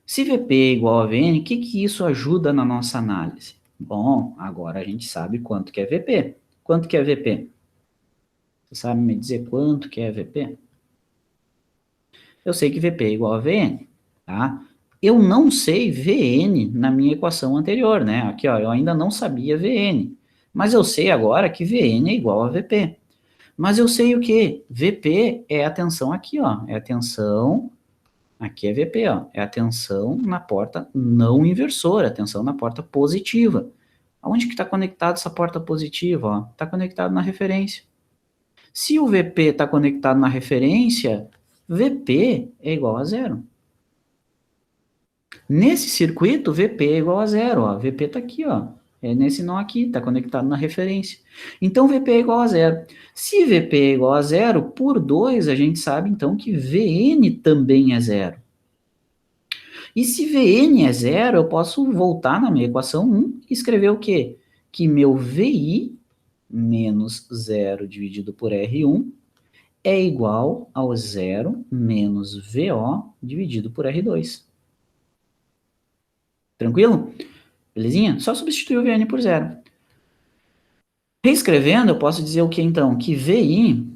Se Vp é igual a Vn, o que isso ajuda na nossa análise? Bom, agora a gente sabe quanto que é Vp. Quanto que é Vp? Você sabe me dizer quanto que é Vp? Eu sei que Vp é igual a Vn, tá? Eu não sei Vn na minha equação anterior, né? Aqui, ó, eu ainda não sabia Vn. Mas eu sei agora que Vn é igual a Vp. Mas eu sei o quê? Vp é a tensão aqui, ó. É a tensão... Aqui é Vp, ó. É a tensão na porta não inversora, a tensão na porta positiva. Aonde que está conectado essa porta positiva, ó? Está conectado na referência. Se o Vp está conectado na referência, Vp é igual a zero. Nesse circuito, Vp é igual a zero. Ó. Vp está aqui, ó. É nesse nó aqui, está conectado na referência. Então, Vp é igual a zero. Se Vp é igual a zero, por 2, a gente sabe, então, que Vn também é zero. E se Vn é zero, eu posso voltar na minha equação 1 e escrever o quê? Que meu Vi menos 0 dividido por R1 é igual ao 0 menos VO dividido por R2. Tranquilo? Belezinha? Só substituir o Vn por zero. Reescrevendo, eu posso dizer o que então? Que Vi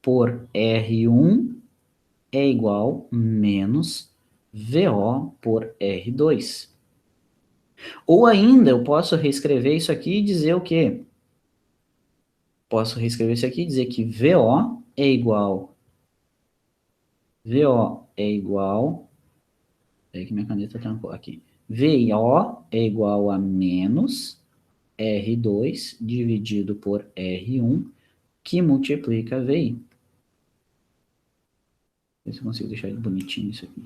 por R1 é igual menos VO por R2. Ou ainda, eu posso reescrever isso aqui e dizer o quê? Posso reescrever isso aqui e dizer que VO é igual... Peraí que minha caneta trancou aqui. VO é igual a menos R2 dividido por R1, que multiplica VI. Ver se eu consigo deixar ele bonitinho isso aqui.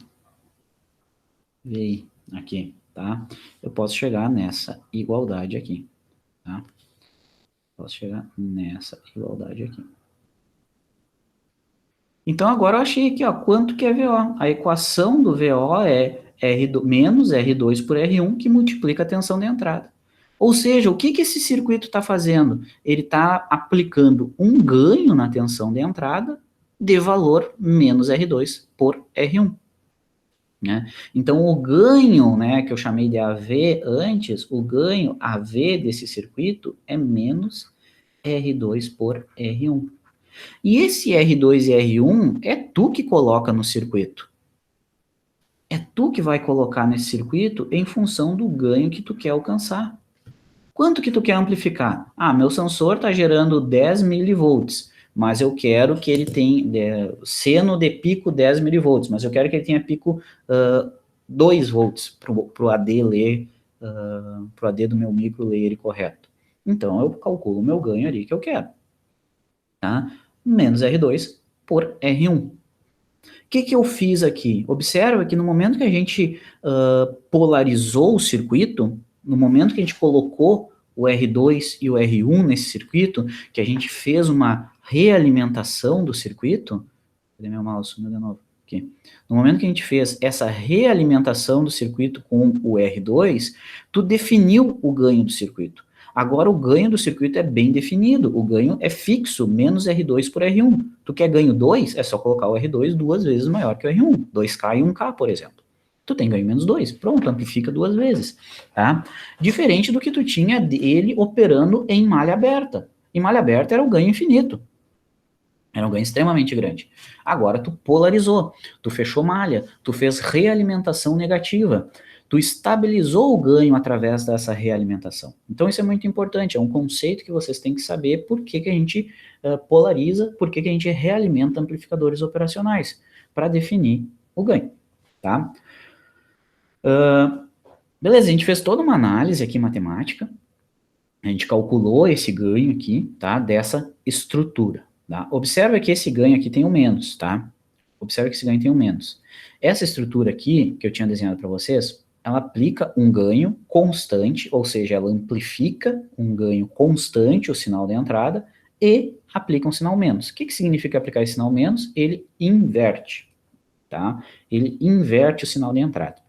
VI, aqui, tá? Eu posso chegar nessa igualdade aqui, tá? Posso chegar nessa igualdade aqui. Então, agora eu achei aqui, ó, quanto que é VO. A equação do VO é menos R2 por R1, que multiplica a tensão de entrada. Ou seja, o que esse circuito está fazendo? Ele está aplicando um ganho na tensão de entrada de valor menos R2 por R1. Né? Então, o ganho, né, que eu chamei de AV antes, o ganho AV desse circuito é menos R2 por R1. E esse R2 e R1 é tu que coloca no circuito. É tu que vai colocar nesse circuito em função do ganho que tu quer alcançar. Quanto que tu quer amplificar? Ah, meu sensor está gerando 10 milivolts, mas eu quero que ele tenha seno de pico 10 milivolts, mas eu quero que ele tenha pico 2 volts para o AD ler, para o AD do meu micro ler ele correto. Então, eu calculo o meu ganho ali que eu quero. Tá? Menos R2 por R1. O que eu fiz aqui? Observa que no momento que a gente polarizou o circuito, no momento que a gente colocou o R2 e o R1 nesse circuito, que a gente fez uma realimentação do circuito, cadê meu mouse? Sumiu de novo. Aqui. No momento que a gente fez essa realimentação do circuito com o R2, tu definiu o ganho do circuito. Agora o ganho do circuito é bem definido, o ganho é fixo, menos R2 por R1. Tu quer ganho 2, é só colocar o R2 2 vezes maior que o R1, 2K e 1K, por exemplo. Tu tem ganho menos 2, pronto, amplifica 2 vezes, tá? Diferente do que tu tinha dele operando em malha aberta. Em malha aberta era o ganho infinito. Era um ganho extremamente grande. Agora tu polarizou, tu fechou malha, tu fez realimentação negativa, tu estabilizou o ganho através dessa realimentação. Então isso é muito importante, é um conceito que vocês têm que saber por que a gente polariza, por que a gente realimenta amplificadores operacionais, para definir o ganho, tá? Beleza, a gente fez toda uma análise aqui matemática, a gente calculou esse ganho aqui, tá, dessa estrutura. Tá? Observa que esse ganho aqui tem um menos, tá? Observa que esse ganho tem um menos. Essa estrutura aqui, que eu tinha desenhado para vocês, ela aplica um ganho constante, ou seja, ela amplifica um ganho constante, o sinal da entrada, e aplica um sinal menos. O que significa aplicar esse sinal menos? Ele inverte, tá? Ele inverte o sinal de entrada.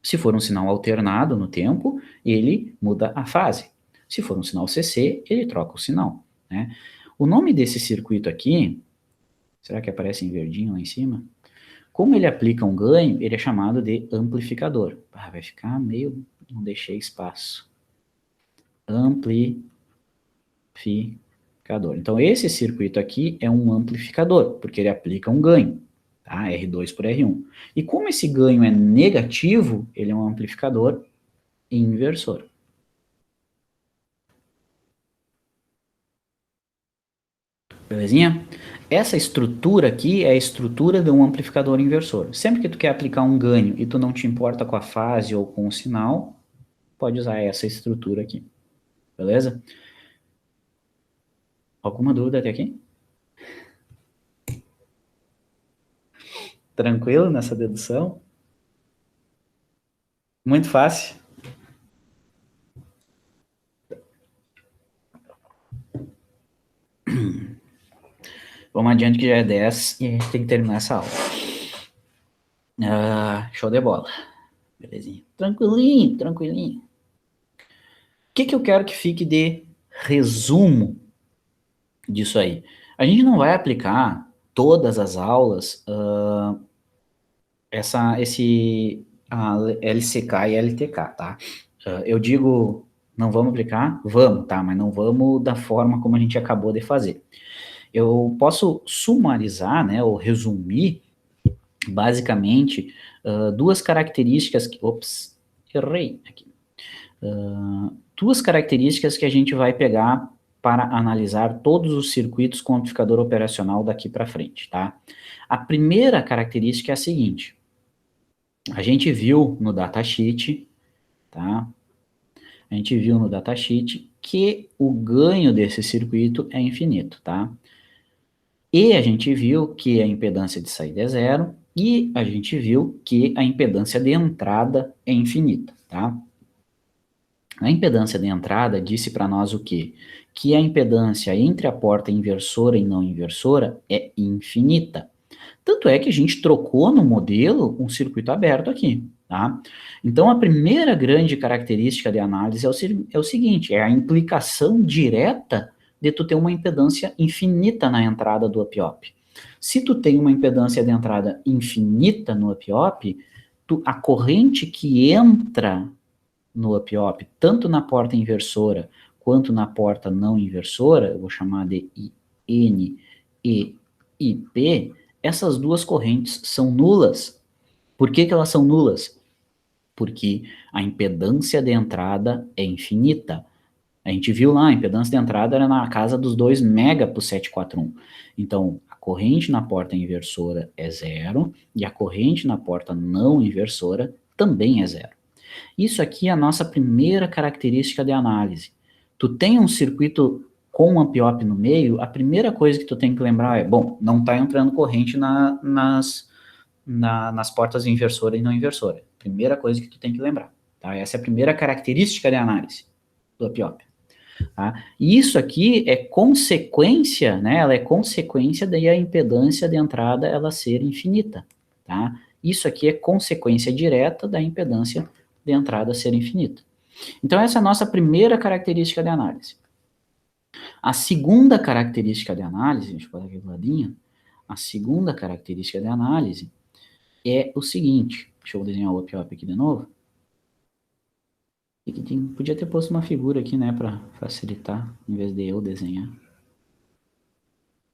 Se for um sinal alternado no tempo, ele muda a fase. Se for um sinal CC, ele troca o sinal, né? O nome desse circuito aqui, será que aparece em verdinho lá em cima? Como ele aplica um ganho, ele é chamado de amplificador. Ah, vai ficar meio... não deixei espaço. Amplificador. Então, esse circuito aqui é um amplificador, porque ele aplica um ganho, tá? R2 por R1. E como esse ganho é negativo, ele é um amplificador inversor. Belezinha? Essa estrutura aqui é a estrutura de um amplificador inversor. Sempre que tu quer aplicar um ganho e tu não te importa com a fase ou com o sinal, pode usar essa estrutura aqui. Beleza? Alguma dúvida até aqui? Tranquilo nessa dedução? Muito fácil. Vamos adiante que já é 10 e a gente tem que terminar essa aula. Show de bola. Belezinha. Tranquilinho, tranquilinho. O que eu quero que fique de resumo disso aí? A gente não vai aplicar todas as aulas a LCK e LTK, tá? Eu digo, não vamos aplicar? Vamos, tá? Mas não vamos da forma como a gente acabou de fazer. Eu posso sumarizar, né, ou resumir, basicamente, duas características que... Ops, errei aqui. Duas características que a gente vai pegar para analisar todos os circuitos com amplificador operacional daqui para frente, tá? A primeira característica é a seguinte. A gente viu no datasheet, tá? A gente viu no datasheet que o ganho desse circuito é infinito, tá? E a gente viu que a impedância de saída é zero e a gente viu que a impedância de entrada é infinita, tá? A impedância de entrada disse para nós o quê? Que a impedância entre a porta inversora e não inversora é infinita. Tanto é que a gente trocou no modelo um circuito aberto aqui, tá? Então, a primeira grande característica de análise é o seguinte, é a implicação direta de tu ter uma impedância infinita na entrada do up-op. Se tu tem uma impedância de entrada infinita no up-op, a corrente que entra no up-op, tanto na porta inversora quanto na porta não inversora, eu vou chamar de IN e IP, essas duas correntes são nulas. Por que elas são nulas? Porque a impedância de entrada é infinita. A gente viu lá, a impedância de entrada era na casa dos 2 mega para o 741. Então, a corrente na porta inversora é zero e a corrente na porta não inversora também é zero. Isso aqui é a nossa primeira característica de análise. Tu tem um circuito com um amp-op no meio, a primeira coisa que tu tem que lembrar é, bom, não está entrando corrente nas portas inversora e não inversora. Primeira coisa que tu tem que lembrar. Tá? Essa é a primeira característica de análise do amp-op. Tá? E isso aqui é consequência, né? Ela é consequência daí a impedância de entrada ela ser infinita. Tá? Isso aqui é consequência direta da impedância de entrada ser infinita. Então, essa é a nossa primeira característica de análise. A segunda característica de análise, deixa eu botar aqui do ladinho, a segunda característica de análise é o seguinte, deixa eu desenhar o amp-op aqui de novo. Podia ter posto uma figura aqui, né, para facilitar, em vez de eu desenhar.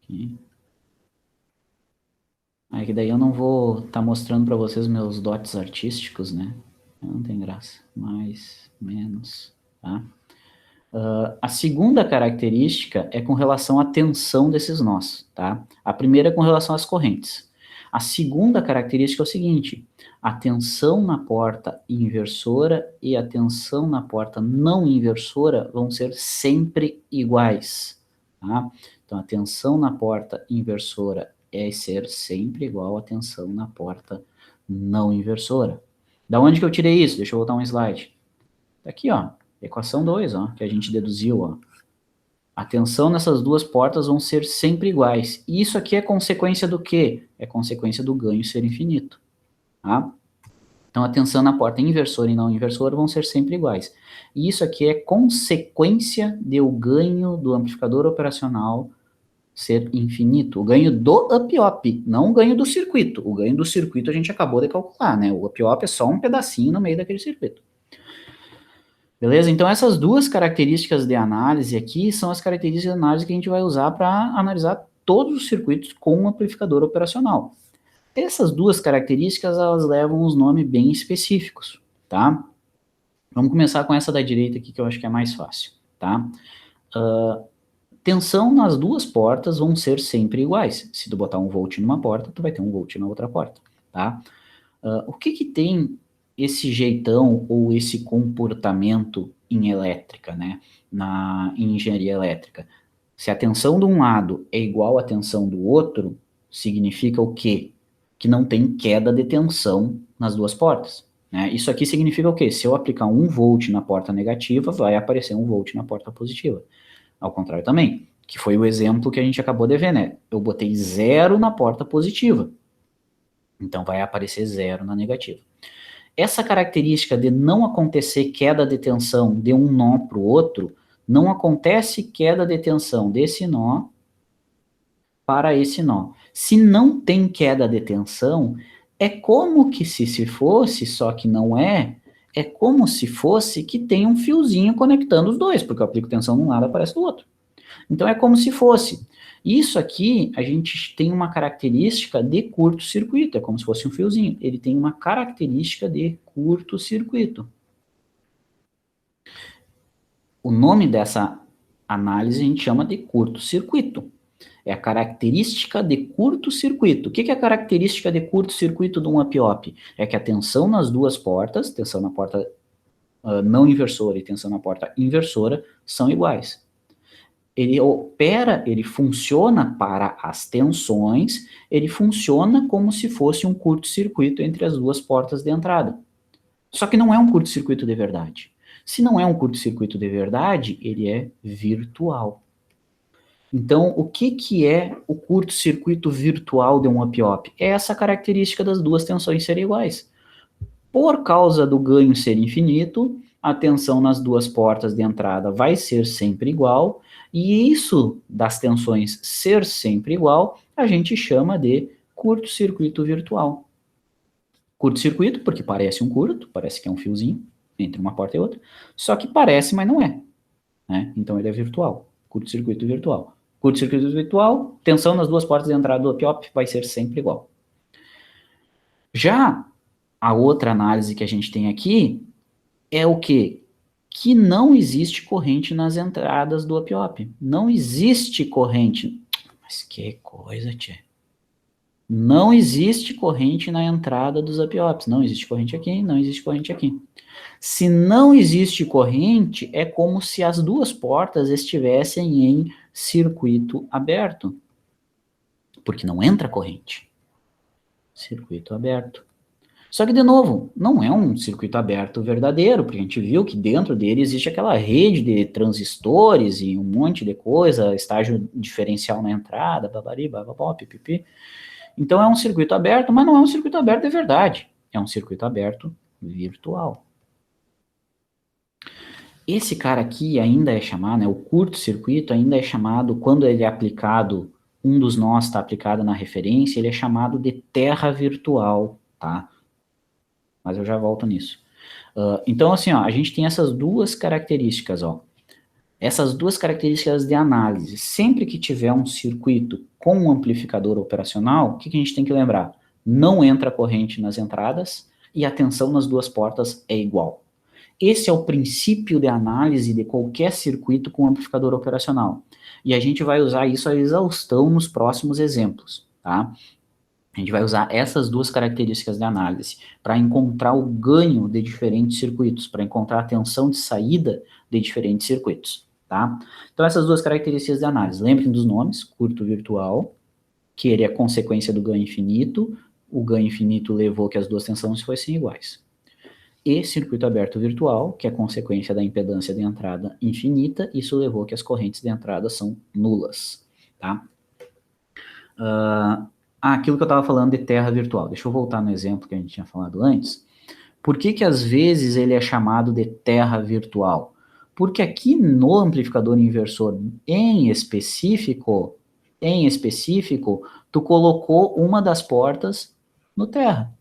Aqui. Aí que daí eu não vou estar mostrando para vocês meus dotes artísticos, né? Não tem graça. Mais, menos, tá? A segunda característica é com relação à tensão desses nós, tá? A primeira é com relação às correntes. A segunda característica é o seguinte, a tensão na porta inversora e a tensão na porta não inversora vão ser sempre iguais, tá? Então, a tensão na porta inversora é ser sempre igual à tensão na porta não inversora. Da onde que eu tirei isso? Deixa eu voltar um slide. Tá aqui, ó, equação 2, ó, que a gente deduziu, ó. A tensão nessas duas portas vão ser sempre iguais. E isso aqui é consequência do quê? É consequência do ganho ser infinito, tá? Então, a tensão na porta inversora e não inversora vão ser sempre iguais. E isso aqui é consequência de o ganho do amplificador operacional ser infinito. O ganho do up-op, não o ganho do circuito. O ganho do circuito a gente acabou de calcular, né? O up-op é só um pedacinho no meio daquele circuito. Beleza? Então, essas duas características de análise aqui são as características de análise que a gente vai usar para analisar todos os circuitos com um amplificador operacional. Essas duas características, elas levam uns nomes bem específicos, tá? Vamos começar com essa da direita aqui, que eu acho que é mais fácil, tá? Tensão nas duas portas vão ser sempre iguais. Se tu botar 1 volt numa porta, tu vai ter 1 volt na outra porta, tá? O que tem esse jeitão ou esse comportamento em elétrica, né? Em engenharia elétrica? Se a tensão de um lado é igual à tensão do outro, significa o quê? Que não tem queda de tensão nas duas portas. Né? Isso aqui significa o quê? Se eu aplicar 1 volt na porta negativa, vai aparecer 1 volt na porta positiva. Ao contrário também, que foi o exemplo que a gente acabou de ver, né? Eu botei 0 na porta positiva. Então vai aparecer 0 na negativa. Essa característica de não acontecer queda de tensão de um nó para o outro, não acontece queda de tensão desse nó para esse nó. Se não tem queda de tensão, é como que se fosse, só que não é como se fosse que tem um fiozinho conectando os dois, porque eu aplico tensão num lado, aparece do outro. Então, é como se fosse. Isso aqui, a gente tem uma característica de curto-circuito, é como se fosse um fiozinho. Ele tem uma característica de curto-circuito. O nome dessa análise a gente chama de curto-circuito. É a característica de curto-circuito. O que é a característica de curto-circuito de um up-op? É que a tensão nas duas portas, tensão na porta não inversora e tensão na porta inversora, são iguais. Ele opera, ele funciona para as tensões, ele funciona como se fosse um curto-circuito entre as duas portas de entrada. Só que não é um curto-circuito de verdade. Se não é um curto-circuito de verdade, ele é virtual. Então, o que é o curto-circuito virtual de um up-op? É essa característica das duas tensões serem iguais. Por causa do ganho ser infinito, a tensão nas duas portas de entrada vai ser sempre igual, e isso das tensões ser sempre igual, a gente chama de curto-circuito virtual. Curto-circuito porque parece um curto, parece que é um fiozinho entre uma porta e outra, só que parece, mas não é. Né? Então ele é virtual, curto-circuito virtual. Curto-circuito virtual, tensão nas duas portas de entrada do up-op vai ser sempre igual. Já a outra análise que a gente tem aqui é o quê? Que não existe corrente nas entradas do up-op. Não existe corrente. Mas que coisa, tchê. Não existe corrente na entrada dos up-ops. Não existe corrente aqui, não existe corrente aqui. Se não existe corrente, é como se as duas portas estivessem em circuito aberto, porque não entra corrente. Circuito aberto. Só que, de novo, não é um circuito aberto verdadeiro, porque a gente viu que dentro dele existe aquela rede de transistores e um monte de coisa, estágio diferencial na entrada, babari, bababó, pipipi. Então é um circuito aberto, mas não é um circuito aberto de verdade. É um circuito aberto virtual. Esse cara aqui ainda é chamado, né, o curto-circuito ainda é chamado, quando ele é aplicado, um dos nós está aplicado na referência, ele é chamado de terra virtual, tá? Mas eu já volto nisso. Então, assim, ó, a gente tem essas duas características, ó. Essas duas características de análise. Sempre que tiver um circuito com um amplificador operacional, o que a gente tem que lembrar? Não entra corrente nas entradas e a tensão nas duas portas é igual. Esse é o princípio de análise de qualquer circuito com amplificador operacional. E a gente vai usar isso a exaustão nos próximos exemplos, tá? A gente vai usar essas duas características de análise para encontrar o ganho de diferentes circuitos, para encontrar a tensão de saída de diferentes circuitos, tá? Então, essas duas características de análise. Lembrem dos nomes, curto virtual, que ele é consequência do ganho infinito, o ganho infinito levou que as duas tensões fossem iguais. E circuito aberto virtual, que é consequência da impedância de entrada infinita, isso levou que as correntes de entrada são nulas, tá? Aquilo que eu estava falando de terra virtual. Deixa eu voltar no exemplo que a gente tinha falado antes. Por que às vezes ele é chamado de terra virtual? Porque aqui no amplificador inversor em específico, tu colocou uma das portas no terra.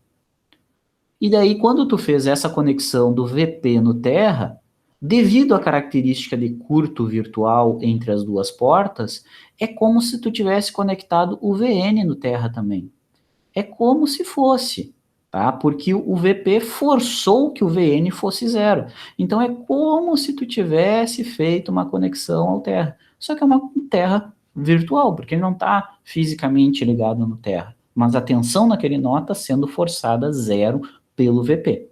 E daí, quando tu fez essa conexão do VP no terra, devido à característica de curto virtual entre as duas portas, é como se tu tivesse conectado o VN no terra também. É como se fosse, tá? Porque o VP forçou que o VN fosse zero. Então é como se tu tivesse feito uma conexão ao terra. Só que é uma terra virtual, porque ele não está fisicamente ligado no terra. Mas a tensão naquele nó está sendo forçada a zero pelo VP.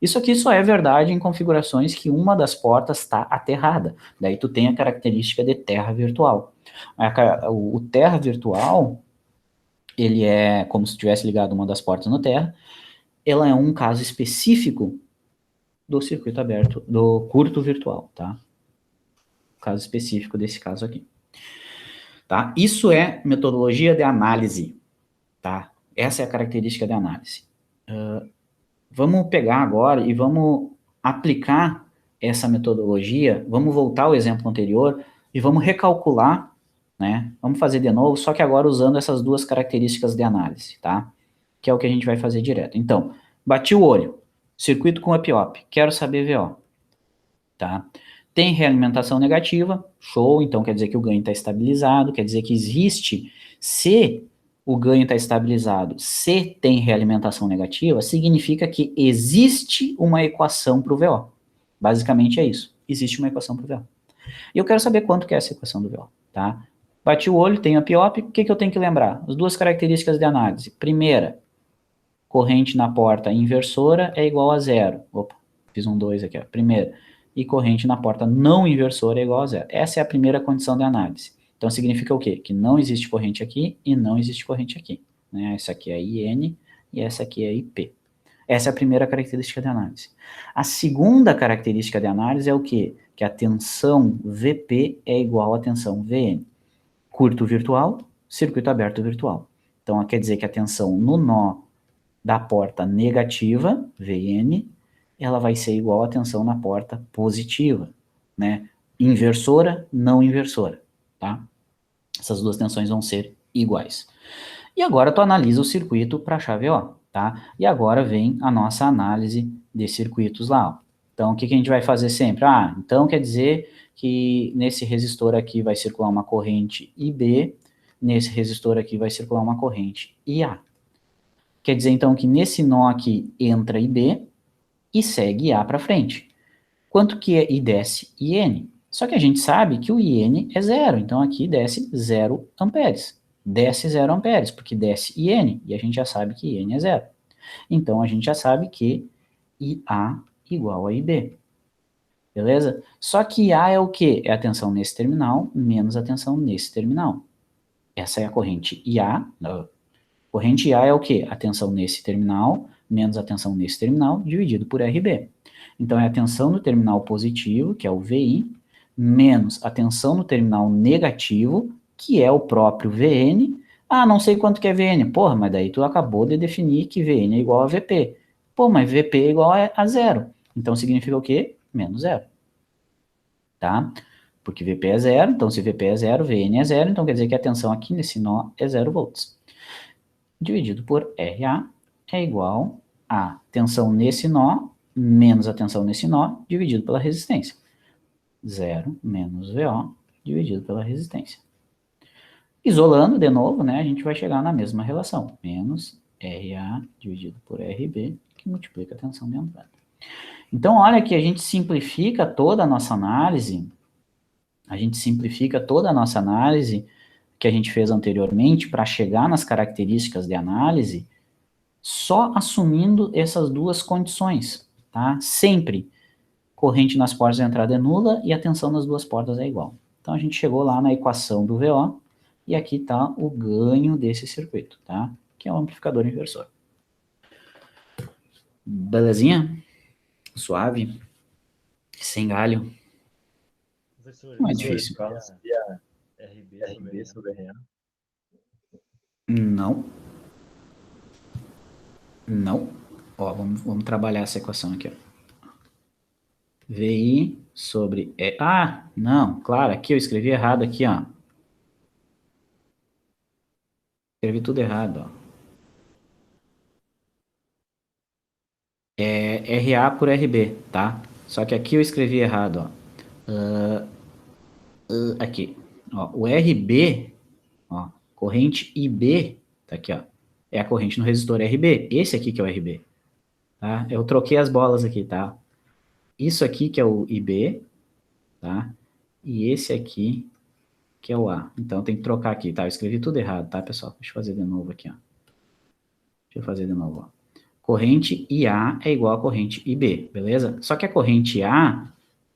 Isso aqui só é verdade em configurações que uma das portas está aterrada. Daí tu tem a característica de terra virtual. O terra virtual, ele é como se tivesse ligado uma das portas no terra. Ela é um caso específico do circuito aberto, do curto virtual, tá? Caso específico desse caso aqui. Tá? Isso é metodologia de análise, tá? Essa é a característica de análise. Vamos pegar agora e vamos aplicar essa metodologia, vamos voltar ao exemplo anterior e vamos recalcular, né? Vamos fazer de novo, só que agora usando essas duas características de análise, tá? Que é o que a gente vai fazer direto. Então, bati o olho, circuito com up-op, quero saber VO, tá? Tem realimentação negativa, show, então quer dizer que o ganho está estabilizado, quer dizer que existe, se o ganho está estabilizado, se tem realimentação negativa, significa que existe uma equação para o VO. Basicamente é isso, existe uma equação para o VO. E eu quero saber quanto que é essa equação do VO, tá? Bati o olho, tem up-op, o que eu tenho que lembrar? As duas características de análise. Primeira, corrente na porta inversora é igual a zero. Opa, fiz um 2 aqui, ó. Primeira. E corrente na porta não inversora é igual a zero. Essa é a primeira condição de análise. Então, significa o quê? Que não existe corrente aqui e não existe corrente aqui. Né? Essa aqui é IN e essa aqui é IP. Essa é a primeira característica de análise. A segunda característica de análise é o quê? Que a tensão VP é igual à tensão VN. Curto virtual, circuito aberto virtual. Então, quer dizer que a tensão no nó da porta negativa, VN, ela vai ser igual à tensão na porta positiva, né? Inversora, não inversora, tá? Essas duas tensões vão ser iguais. E agora tu analisa o circuito para a chave O, tá? E agora vem a nossa análise de circuitos lá, ó. Então, o que a gente vai fazer sempre? Então quer dizer que nesse resistor aqui vai circular uma corrente IB, nesse resistor aqui vai circular uma corrente IA. Quer dizer, então, que nesse nó aqui entra IB e segue A para frente. Quanto que é e desce IN? Só que a gente sabe que o IN é zero, então aqui desce 0 amperes. Desce 0 amperes, porque desce IN, e a gente já sabe que IN é 0. Então, a gente já sabe que IA igual a IB. Beleza? Só que IA é o quê? É a tensão nesse terminal menos a tensão nesse terminal. Essa é a corrente IA. Corrente IA é o quê? A tensão nesse terminal menos a tensão nesse terminal dividido por RB. Então, é a tensão no terminal positivo, que é o VI, menos a tensão no terminal negativo, que é o próprio VN. Ah, não sei quanto que é VN. Porra, mas daí tu acabou de definir que VN é igual a VP. Pô, mas VP é igual a zero. Então, significa o quê? Menos zero. Tá? Porque VP é zero, então se VP é zero, VN é zero, então quer dizer que a tensão aqui nesse nó é 0 volts. Dividido por RA é igual a tensão nesse nó menos a tensão nesse nó dividido pela resistência. 0 menos VO dividido pela resistência. Isolando de novo, né, a gente vai chegar na mesma relação. Menos RA dividido por RB, que multiplica a tensão de entrada. Então, olha que a gente simplifica toda a nossa análise, que a gente fez anteriormente para chegar nas características de análise, só assumindo essas duas condições, tá? Sempre corrente nas portas de entrada é nula e a tensão nas duas portas é igual. Então, a gente chegou lá na equação do VO, e aqui está o ganho desse circuito, tá? Que é o amplificador inversor. Belezinha? Suave? Sem galho? Professor, Não é difícil. seria RB sobre RA? Não. Não. Ó, vamos trabalhar essa equação aqui, ó. VI sobre... Ah, não, claro, aqui eu escrevi errado aqui, ó. Escrevi tudo errado, ó. É RA por RB, tá? Só que aqui eu escrevi errado, ó. Aqui, ó. O RB, ó, corrente IB, tá aqui, ó. É a corrente no resistor RB. Esse aqui que é o RB, tá? Eu troquei as bolas aqui, tá? Isso aqui que é o IB, tá? E esse aqui que é o A. Então tem que trocar aqui, tá? Eu escrevi tudo errado, tá, pessoal? Deixa eu fazer de novo aqui, ó. Deixa eu fazer de novo, ó. Corrente IA é igual a corrente IB, beleza? Só que a corrente A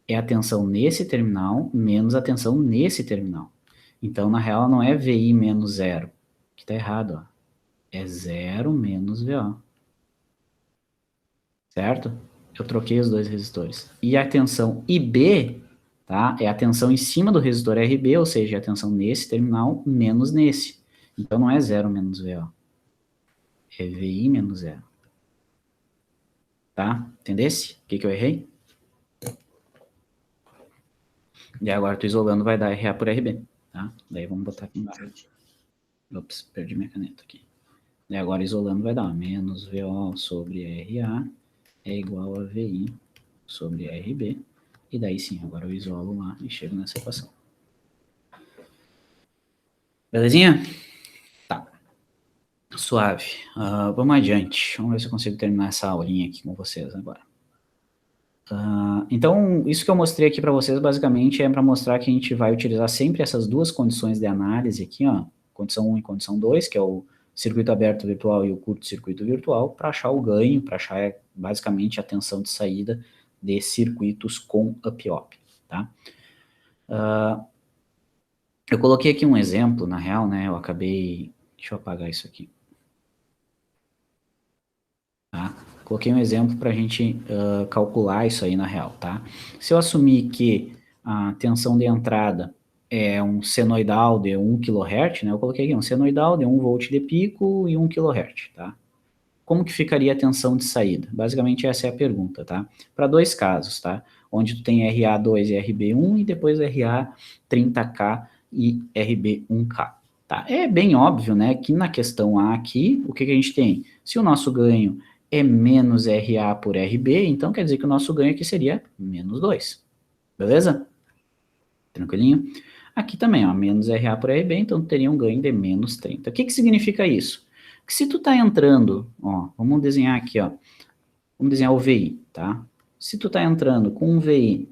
é a tensão nesse terminal menos a tensão nesse terminal. Então, na real, não é VI menos zero, que tá errado, ó. É zero menos VO. Certo? Eu troquei os dois resistores. E a tensão IB, tá? É a tensão em cima do resistor RB, ou seja, a tensão nesse terminal menos nesse. Então, não é zero menos VO. É VI menos zero. Tá? Entendesse? O que eu errei? E agora tu isolando vai dar RA por RB, tá? Daí vamos botar aqui embaixo. Ops, perdi minha caneta aqui. E agora isolando vai dar menos VO sobre RA é igual a VI sobre RB. E daí sim, agora eu isolo lá e chego nessa equação. Belezinha? Tá. Suave. Vamos adiante. Vamos ver se eu consigo terminar essa aulinha aqui com vocês agora. Então, isso que eu mostrei aqui para vocês, basicamente, é para mostrar que a gente vai utilizar sempre essas duas condições de análise aqui, ó, condição 1 e condição 2, que é o circuito aberto virtual e o curto-circuito virtual, para achar o ganho, para achar, basicamente, a tensão de saída de circuitos com up-op, tá? Eu coloquei aqui um exemplo, na real, né, eu acabei... Deixa eu apagar isso aqui. Tá? Coloquei um exemplo para a gente calcular isso aí na real, tá? Se eu assumir que a tensão de entrada é um senoidal de 1 kHz, né? Eu coloquei aqui um senoidal de 1 volt de pico e 1 kHz, tá? Como que ficaria a tensão de saída? Basicamente essa é a pergunta, tá? Para dois casos, tá? Onde tu tem RA2 e RB1 e depois RA30K e RB1K, tá? É bem óbvio, né, que na questão A aqui, o que a gente tem? Se o nosso ganho é menos RA por RB, então quer dizer que o nosso ganho aqui seria menos 2, beleza? Tranquilinho? Aqui também, ó, menos RA por RB, então teria um ganho de menos 30. O que significa isso? Que se tu tá entrando, ó, vamos desenhar aqui, ó, vamos desenhar o VI, tá? Se tu tá entrando com um VI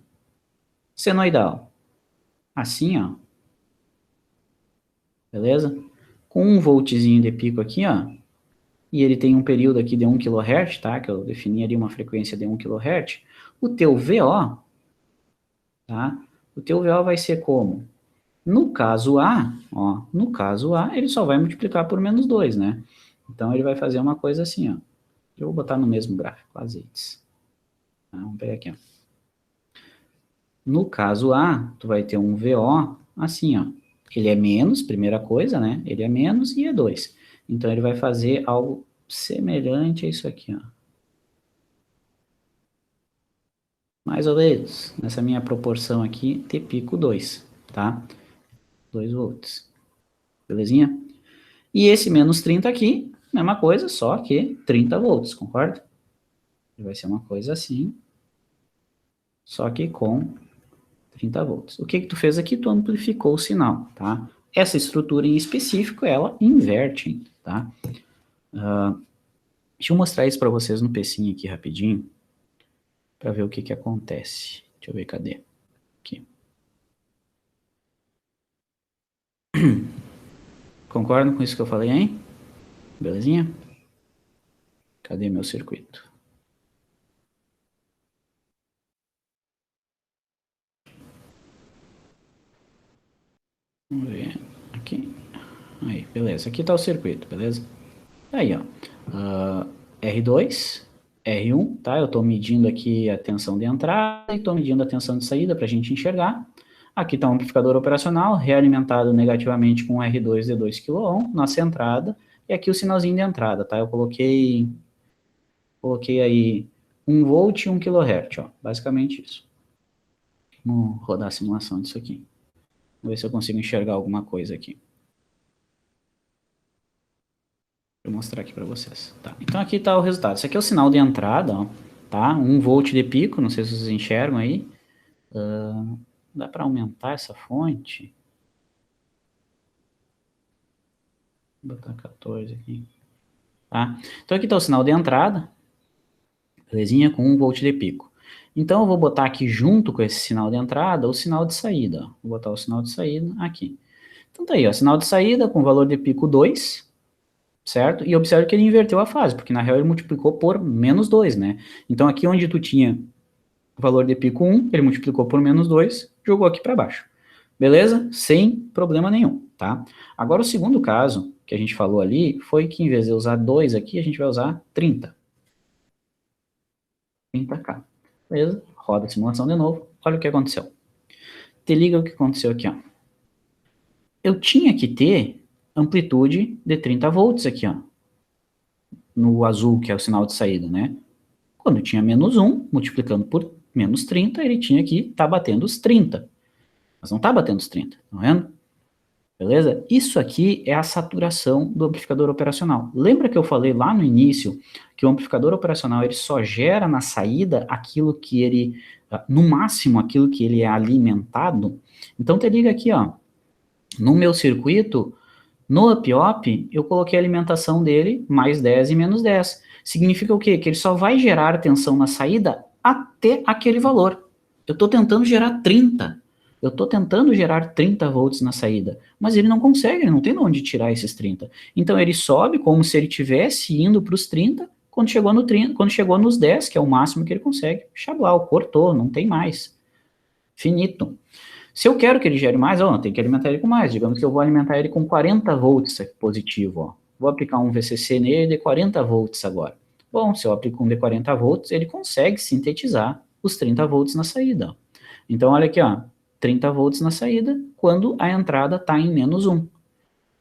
senoidal, assim, ó, beleza? com 1 voltzinho de pico aqui, ó, e ele tem um período aqui de 1 kHz, tá, que eu defini ali uma frequência de 1 kHz, o teu VO, tá, o teu VO vai ser como? No caso A, ó, no caso A, ele só vai multiplicar por menos 2, né? Então, ele vai fazer uma coisa assim, ó. Eu vou botar no mesmo gráfico, azeites. Tá, vamos pegar aqui, ó. No caso A, tu vai ter um VO assim, ó. Ele é menos, primeira coisa, né? Ele é menos e é 2. Então, ele vai fazer algo semelhante a isso aqui, ó. Mais ou menos, nessa minha proporção aqui, T pico 2, tá? 2 volts. Belezinha? E esse menos 30 aqui, mesma coisa, só que 30 volts, concorda? Vai ser uma coisa assim, só que com 30 volts. O que que tu fez aqui? Tu amplificou o sinal, tá? Essa estrutura em específico, ela inverte, tá? Deixa eu mostrar isso para vocês no pecinho aqui rapidinho, para ver o que que acontece. Deixa eu ver, cadê? Aqui. Concordam com isso que eu falei, hein? Belezinha? Cadê meu circuito? Vamos ver aqui. Aí, beleza. Aqui tá o circuito, beleza? Aí, ó. R2, R1, tá? Eu estou medindo aqui a tensão de entrada e estou medindo a tensão de saída para a gente enxergar. Aqui está um amplificador operacional, realimentado negativamente com R2 de 2 kΩ, nossa entrada, e aqui o sinalzinho de entrada, tá? Eu coloquei aí 1 volt e 1 kHz, ó, basicamente isso. Vamos rodar a simulação disso aqui. Vamos ver se eu consigo enxergar alguma coisa aqui. Vou mostrar aqui para vocês. Tá. Então aqui está o resultado. Isso aqui é o sinal de entrada, ó, tá? 1 volt de pico, não sei se vocês enxergam aí. Dá para aumentar essa fonte? Vou botar 14 aqui. Tá? Então aqui está o sinal de entrada, belezinha, com 1 volt de pico. Então eu vou botar aqui junto com esse sinal de entrada o sinal de saída. Ó. Vou botar o sinal de saída aqui. Então tá aí, ó, sinal de saída com valor de pico 2, certo? E observe que ele inverteu a fase, porque na real ele multiplicou por menos 2, né? Então aqui onde tu tinha o valor de pico 1, ele multiplicou por menos 2, jogou aqui para baixo. Beleza? Sem problema nenhum, tá? Agora o segundo caso que a gente falou ali foi que em vez de usar 2 aqui, a gente vai usar 30. 30K. Beleza? Roda a simulação de novo. Olha o que aconteceu. Te liga o que aconteceu aqui, ó. Eu tinha que ter amplitude de 30 volts aqui, ó. No azul, que é o sinal de saída, né? Quando tinha menos 1, multiplicando por menos 30, ele tinha que estar batendo os 30. Mas não está batendo os 30, tá vendo? Beleza? Isso aqui é a saturação do amplificador operacional. Lembra que eu falei lá no início que o amplificador operacional ele só gera na saída aquilo que ele, no máximo, aquilo que ele é alimentado? Então, te liga aqui, ó. No meu circuito, no up-op, eu coloquei a alimentação dele mais 10 e menos 10. Significa o quê? Que ele só vai gerar tensão na saída até aquele valor. Eu estou tentando gerar 30. Eu estou tentando gerar 30 volts na saída, mas ele não consegue, ele não tem de onde tirar esses 30. Então ele sobe como se ele estivesse indo para os 30, quando chegou no 30, quando chegou nos 10, que é o máximo que ele consegue, chablau, cortou, não tem mais. Finito. Se eu quero que ele gere mais, ó, tem que alimentar ele com mais. Digamos que eu vou alimentar ele com 40 volts positivo, ó. Vou aplicar um VCC nele de 40 volts agora. Bom, se eu aplico um de 40 volts, ele consegue sintetizar os 30 volts na saída. Ó. Então, olha aqui, ó, 30 volts na saída, quando a entrada está em menos 1.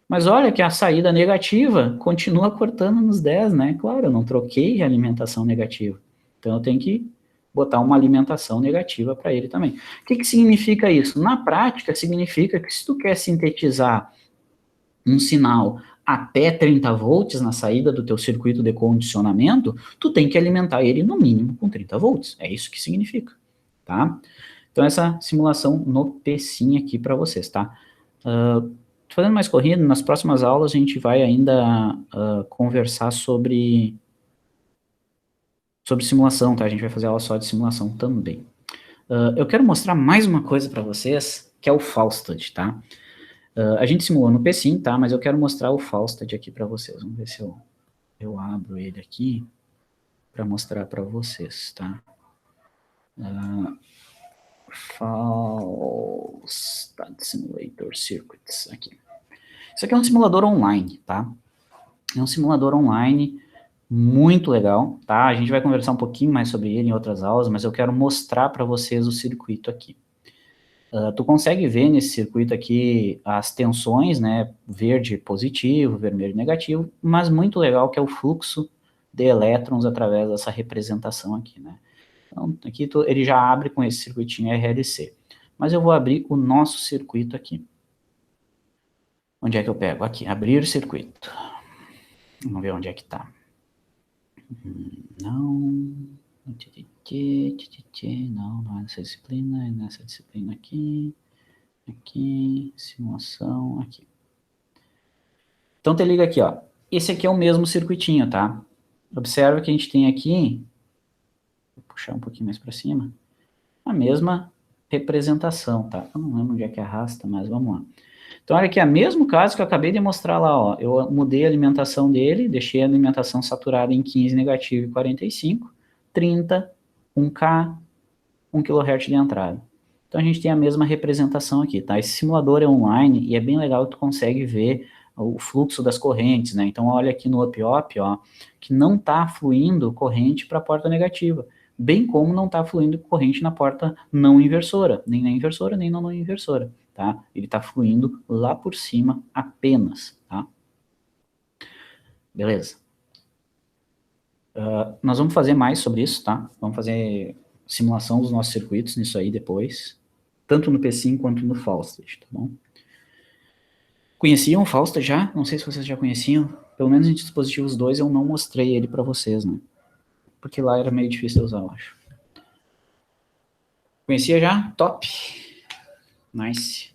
Mas olha que a saída negativa continua cortando nos 10, né? Claro, eu não troquei a alimentação negativa. Então, eu tenho que botar uma alimentação negativa para ele também. O que significa isso? Na prática, significa que se tu quer sintetizar um sinal até 30 volts na saída do teu circuito de condicionamento, tu tem que alimentar ele no mínimo com 30 volts. É isso que significa, tá? Então, essa simulação no pecinho aqui para vocês, tá? Fazendo mais corrido, nas próximas aulas a gente vai ainda conversar sobre simulação, tá? A gente vai fazer aula só de simulação também. Eu quero mostrar mais uma coisa para vocês, que é o Faustud, tá? A gente simulou no PSIM, tá? Mas eu quero mostrar o Falstad aqui para vocês. Vamos ver se eu abro ele aqui para mostrar para vocês, tá? Falstad Simulator Circuits, aqui. Isso aqui é um simulador online, tá? É um simulador online muito legal, tá? A gente vai conversar um pouquinho mais sobre ele em outras aulas, mas eu quero mostrar para vocês o circuito aqui. Tu consegue ver nesse circuito aqui as tensões, né? Verde positivo, vermelho negativo, mas muito legal que é o fluxo de elétrons através dessa representação aqui, né? Então, aqui ele já abre com esse circuitinho RLC. Mas eu vou abrir o nosso circuito aqui. Onde é que eu pego? Aqui, abrir circuito. Vamos ver onde é que está. Não, não é nessa disciplina, é nessa disciplina aqui, simulação, aqui. Então, te liga aqui, ó. Esse aqui é o mesmo circuitinho, tá? Observa que a gente tem aqui, vou puxar um pouquinho mais para cima, a mesma representação, tá? Eu não lembro onde é que arrasta, mas vamos lá. Então, olha aqui, é o mesmo caso que eu acabei de mostrar lá, ó. Eu mudei a alimentação dele, deixei a alimentação saturada em 15 negativo e 45, 30, 1K, 1 kHz de entrada. Então, a gente tem a mesma representação aqui, tá? Esse simulador é online e é bem legal que tu consegue ver o fluxo das correntes, né? Então, olha aqui no up-op, ó, que não está fluindo corrente para a porta negativa, bem como não está fluindo corrente na porta não inversora, nem na inversora, nem na não inversora, tá? Ele está fluindo lá por cima apenas, tá? Beleza. Nós vamos fazer mais sobre isso, tá? Vamos fazer simulação dos nossos circuitos nisso aí depois, tanto no PSIM quanto no Falstad, tá bom? Conheciam o Falstad já? Não sei se vocês já conheciam. Pelo menos em dispositivos 2 eu não mostrei ele para vocês, né? Porque lá era meio difícil de usar, eu acho. Conhecia já? Top! Nice.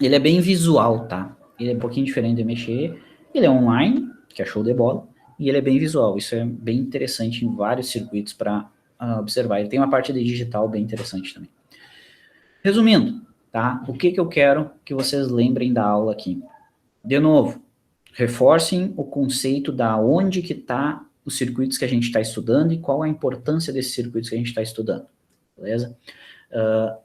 Ele é bem visual, tá? Ele é um pouquinho diferente de mexer. Ele é online, que é show de bola, e ele é bem visual. Isso é bem interessante em vários circuitos para observar. Ele tem uma parte de digital bem interessante também. Resumindo, tá? O que eu quero que vocês lembrem da aula aqui? De novo, reforcem o conceito da onde que está os circuitos que a gente está estudando e qual a importância desses circuitos que a gente está estudando, beleza?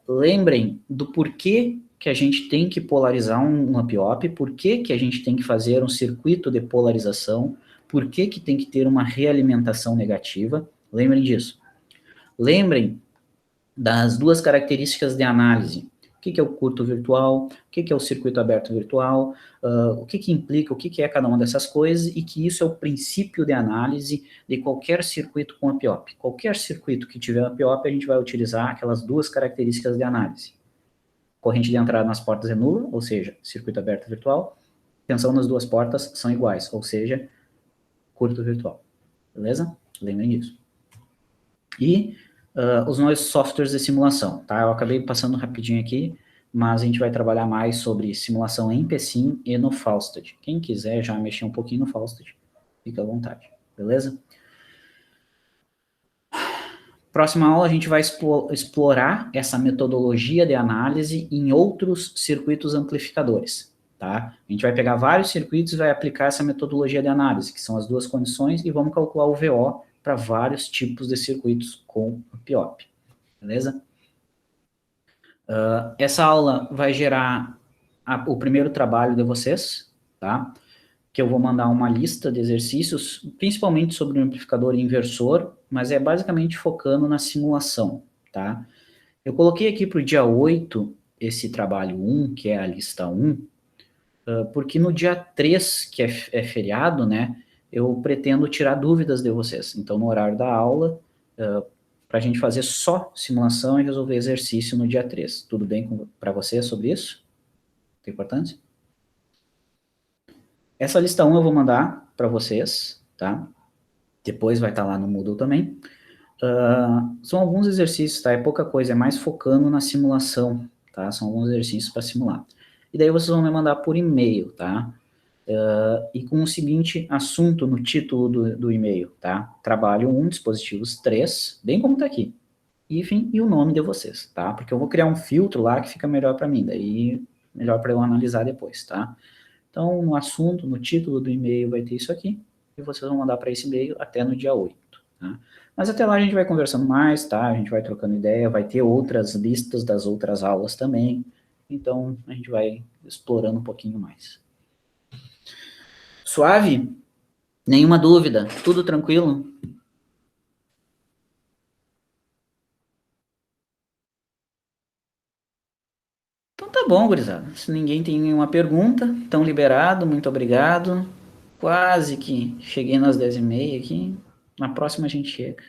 Lembrem do porquê que a gente tem que polarizar um up-op, por que a gente tem que fazer um circuito de polarização, por que tem que ter uma realimentação negativa, lembrem disso. Lembrem das duas características de análise. O que é o curto virtual, o que é o circuito aberto virtual, o que implica, o que é cada uma dessas coisas, e que isso é o princípio de análise de qualquer circuito com up-op. Qualquer circuito que tiver up-op, a gente vai utilizar aquelas duas características de análise. Corrente de entrada nas portas é nula, ou seja, circuito aberto virtual. Tensão nas duas portas são iguais, ou seja, curto virtual. Beleza? Lembrem disso. E os nossos softwares de simulação, tá? Eu acabei passando rapidinho aqui, mas a gente vai trabalhar mais sobre simulação em PSIM e no Falstad. Quem quiser já mexer um pouquinho no Falstad, fica à vontade, beleza? Próxima aula a gente vai explorar essa metodologia de análise em outros circuitos amplificadores, tá? A gente vai pegar vários circuitos e vai aplicar essa metodologia de análise, que são as duas condições, e vamos calcular o VO para vários tipos de circuitos com up-op, beleza? Essa aula vai gerar o primeiro trabalho de vocês, tá? Que eu vou mandar uma lista de exercícios, principalmente sobre o amplificador inversor, mas é basicamente focando na simulação, tá? Eu coloquei aqui para o dia 8 esse trabalho 1, que é a lista 1, porque no dia 3, que é feriado, né, eu pretendo tirar dúvidas de vocês. Então, no horário da aula, para a gente fazer só simulação e resolver exercício no dia 3. Tudo bem para vocês sobre isso? Tem importância? Essa lista 1 eu vou mandar para vocês, tá? Depois vai estar lá no Moodle também. São alguns exercícios, tá? É pouca coisa, é mais focando na simulação, tá? São alguns exercícios para simular. E daí vocês vão me mandar por e-mail, tá? E com o seguinte assunto no título do e-mail, tá? Trabalho 1, dispositivos 3, bem como tá aqui. Enfim, e o nome de vocês, tá? Porque eu vou criar um filtro lá que fica melhor para mim, daí melhor para eu analisar depois, tá? Então, no assunto, no título do e-mail vai ter isso aqui, e vocês vão mandar para esse e-mail até no dia 8, tá? Mas até lá a gente vai conversando mais, tá? A gente vai trocando ideia, vai ter outras listas das outras aulas também, então a gente vai explorando um pouquinho mais. Suave? Nenhuma dúvida? Tudo tranquilo? Então tá bom, gurizada. Se ninguém tem nenhuma pergunta, tão liberado, muito obrigado. Quase que cheguei nas 10h30 aqui. Na próxima a gente chega.